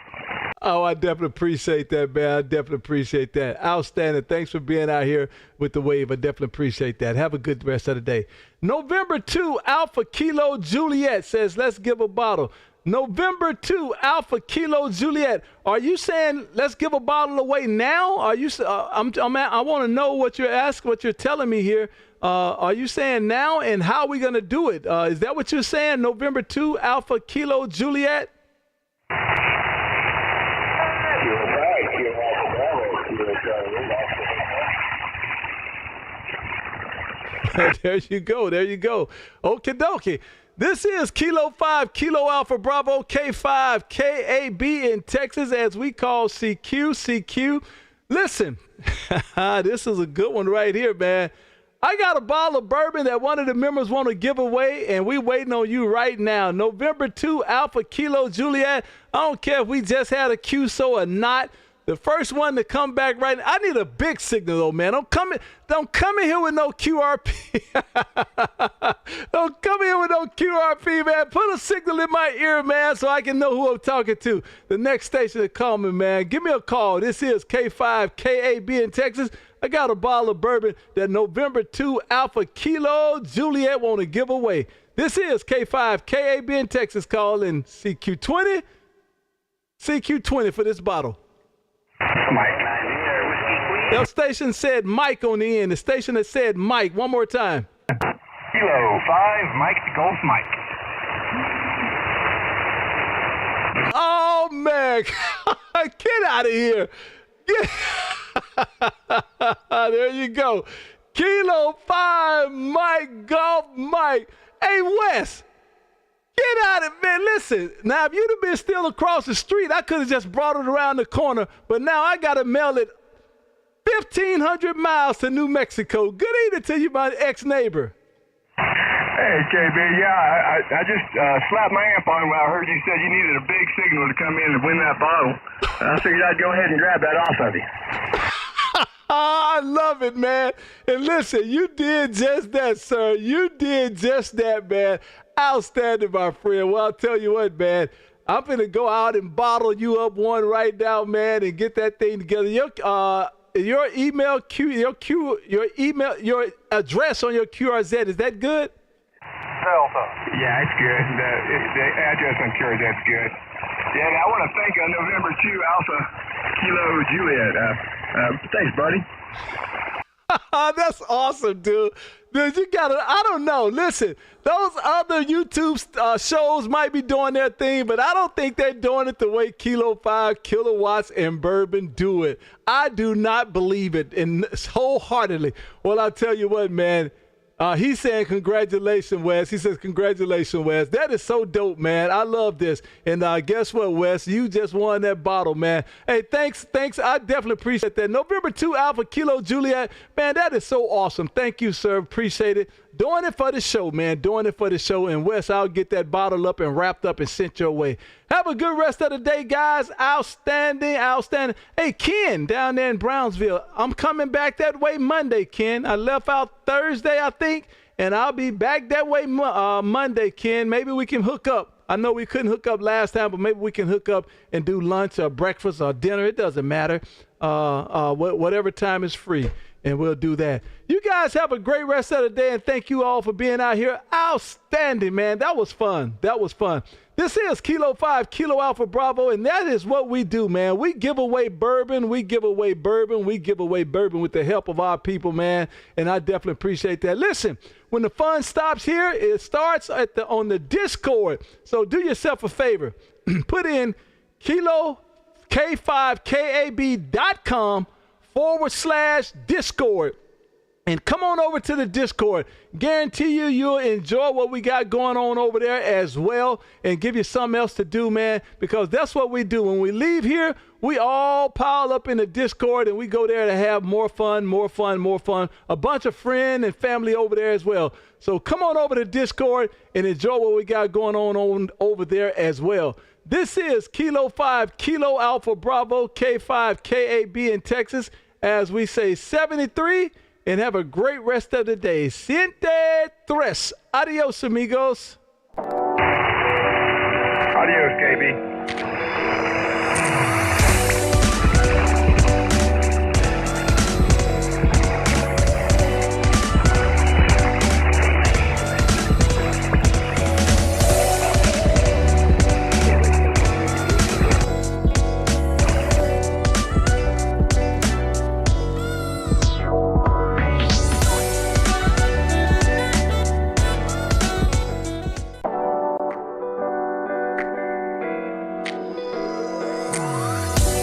Speaker 1: Oh, I definitely appreciate that, man. I definitely appreciate that. Outstanding. Thanks for being out here with the wave. I definitely appreciate that. Have a good rest of the day. November 2, Alpha Kilo Juliet says, let's give a bottle. November 2, Alpha Kilo Juliet. Are you saying let's give a bottle away now? Are you? I want to know what you're asking, what you're telling me here. Are you saying now, and how are we going to do it? Is that what you're saying? November 2, Alpha Kilo Juliet. There you go. Okie dokie. This is Kilo 5, Kilo Alpha Bravo, K5, KAB in Texas, as we call CQ. Listen, this is a good one right here, man. I got a bottle of bourbon that one of the members want to give away, and we waiting on you right now. November 2, Alpha Kilo Juliet. I don't care if we just had a QSO or not. The first one to come back right now. I need a big signal, though, man. Don't come in here with no QRP. Don't come in here with no QRP, man. Put a signal in my ear, man, so I can know who I'm talking to. The next station to call me, man. Give me a call. This is K5 KAB in Texas. I got a bottle of bourbon that November 2 Alpha Kilo Juliet want to give away. This is K5 KAB in Texas calling CQ20. CQ20 for this bottle. Your station said Mike on the end. The station that said Mike. One more time.
Speaker 7: Kilo 5, Mike the Golf Mike.
Speaker 1: Oh, man. Get out of here. There you go. Kilo 5, Mike Golf Mike. Hey, Wes. Get out of it, man. Listen, now if you'd have been still across the street, I could have just brought it around the corner, but now I got to mail it 1,500 miles to New Mexico. Good evening to you, my ex-neighbor.
Speaker 7: Hey, KB, yeah, I just slapped my amp on when I heard you said you needed a big signal to come in and win that bottle. I figured I'd go ahead and grab that off of you.
Speaker 1: I love it, man. And listen, you did just that, sir. You did just that, man. Outstanding, my friend. Well, I'll tell you what, man. I'm going to go out and bottle you up one right now, man, and get that thing together. Your email, your address on your QRZ, is that good?
Speaker 7: Yeah, it's good. The address on QRZ is good. Yeah, and I want to thank November 2 Alpha Kilo Juliet. Thanks, buddy.
Speaker 1: That's awesome, dude. Dude, you gotta, I don't know. Listen, those other YouTube shows might be doing their thing, but I don't think they're doing it the way Kilo 5, Kilowatts and Bourbon do it. I do not believe it wholeheartedly. Well, I'll tell you what, man. He's saying congratulations, Wes. He says congratulations, Wes. That is so dope, man. I love this. And guess what, Wes? You just won that bottle, man. Hey, thanks. I definitely appreciate that. November 2 Alpha Kilo Juliet. Man, that is so awesome. Thank you, sir. Appreciate it. Doing it for the show, man. Doing it for the show. And Wes, I'll get that bottle up and wrapped up and sent your way. Have a good rest of the day, guys. Outstanding. Hey, Ken, down there in Brownsville, I'm coming back that way Monday, Ken. I left out Thursday, I think, and I'll be back that way Monday, Ken. Maybe we can hook up. I know we couldn't hook up last time, but maybe we can hook up and do lunch or breakfast or dinner. It doesn't matter. Whatever time is free. And we'll do that. You guys have a great rest of the day, and thank you all for being out here. Outstanding, man. That was fun. This is Kilo 5, Kilo Alpha Bravo, and that is what we do, man. We give away bourbon. We give away bourbon with the help of our people, man, and I definitely appreciate that. Listen, when the fun stops here, it starts on the Discord. So do yourself a favor. Put in K5KAB.com/Discord. And come on over to the Discord. Guarantee you'll enjoy what we got going on over there as well, and give you something else to do, man, because that's what we do. When we leave here, we all pile up in the Discord and we go there to have more fun. A bunch of friends and family over there as well. So come on over to Discord and enjoy what we got going on over there as well. This is Kilo 5, Kilo Alpha Bravo, K5, KAB in Texas. As we say 73, and have a great rest of the day. Siente tres. Adios, amigos.
Speaker 7: Adios, KB.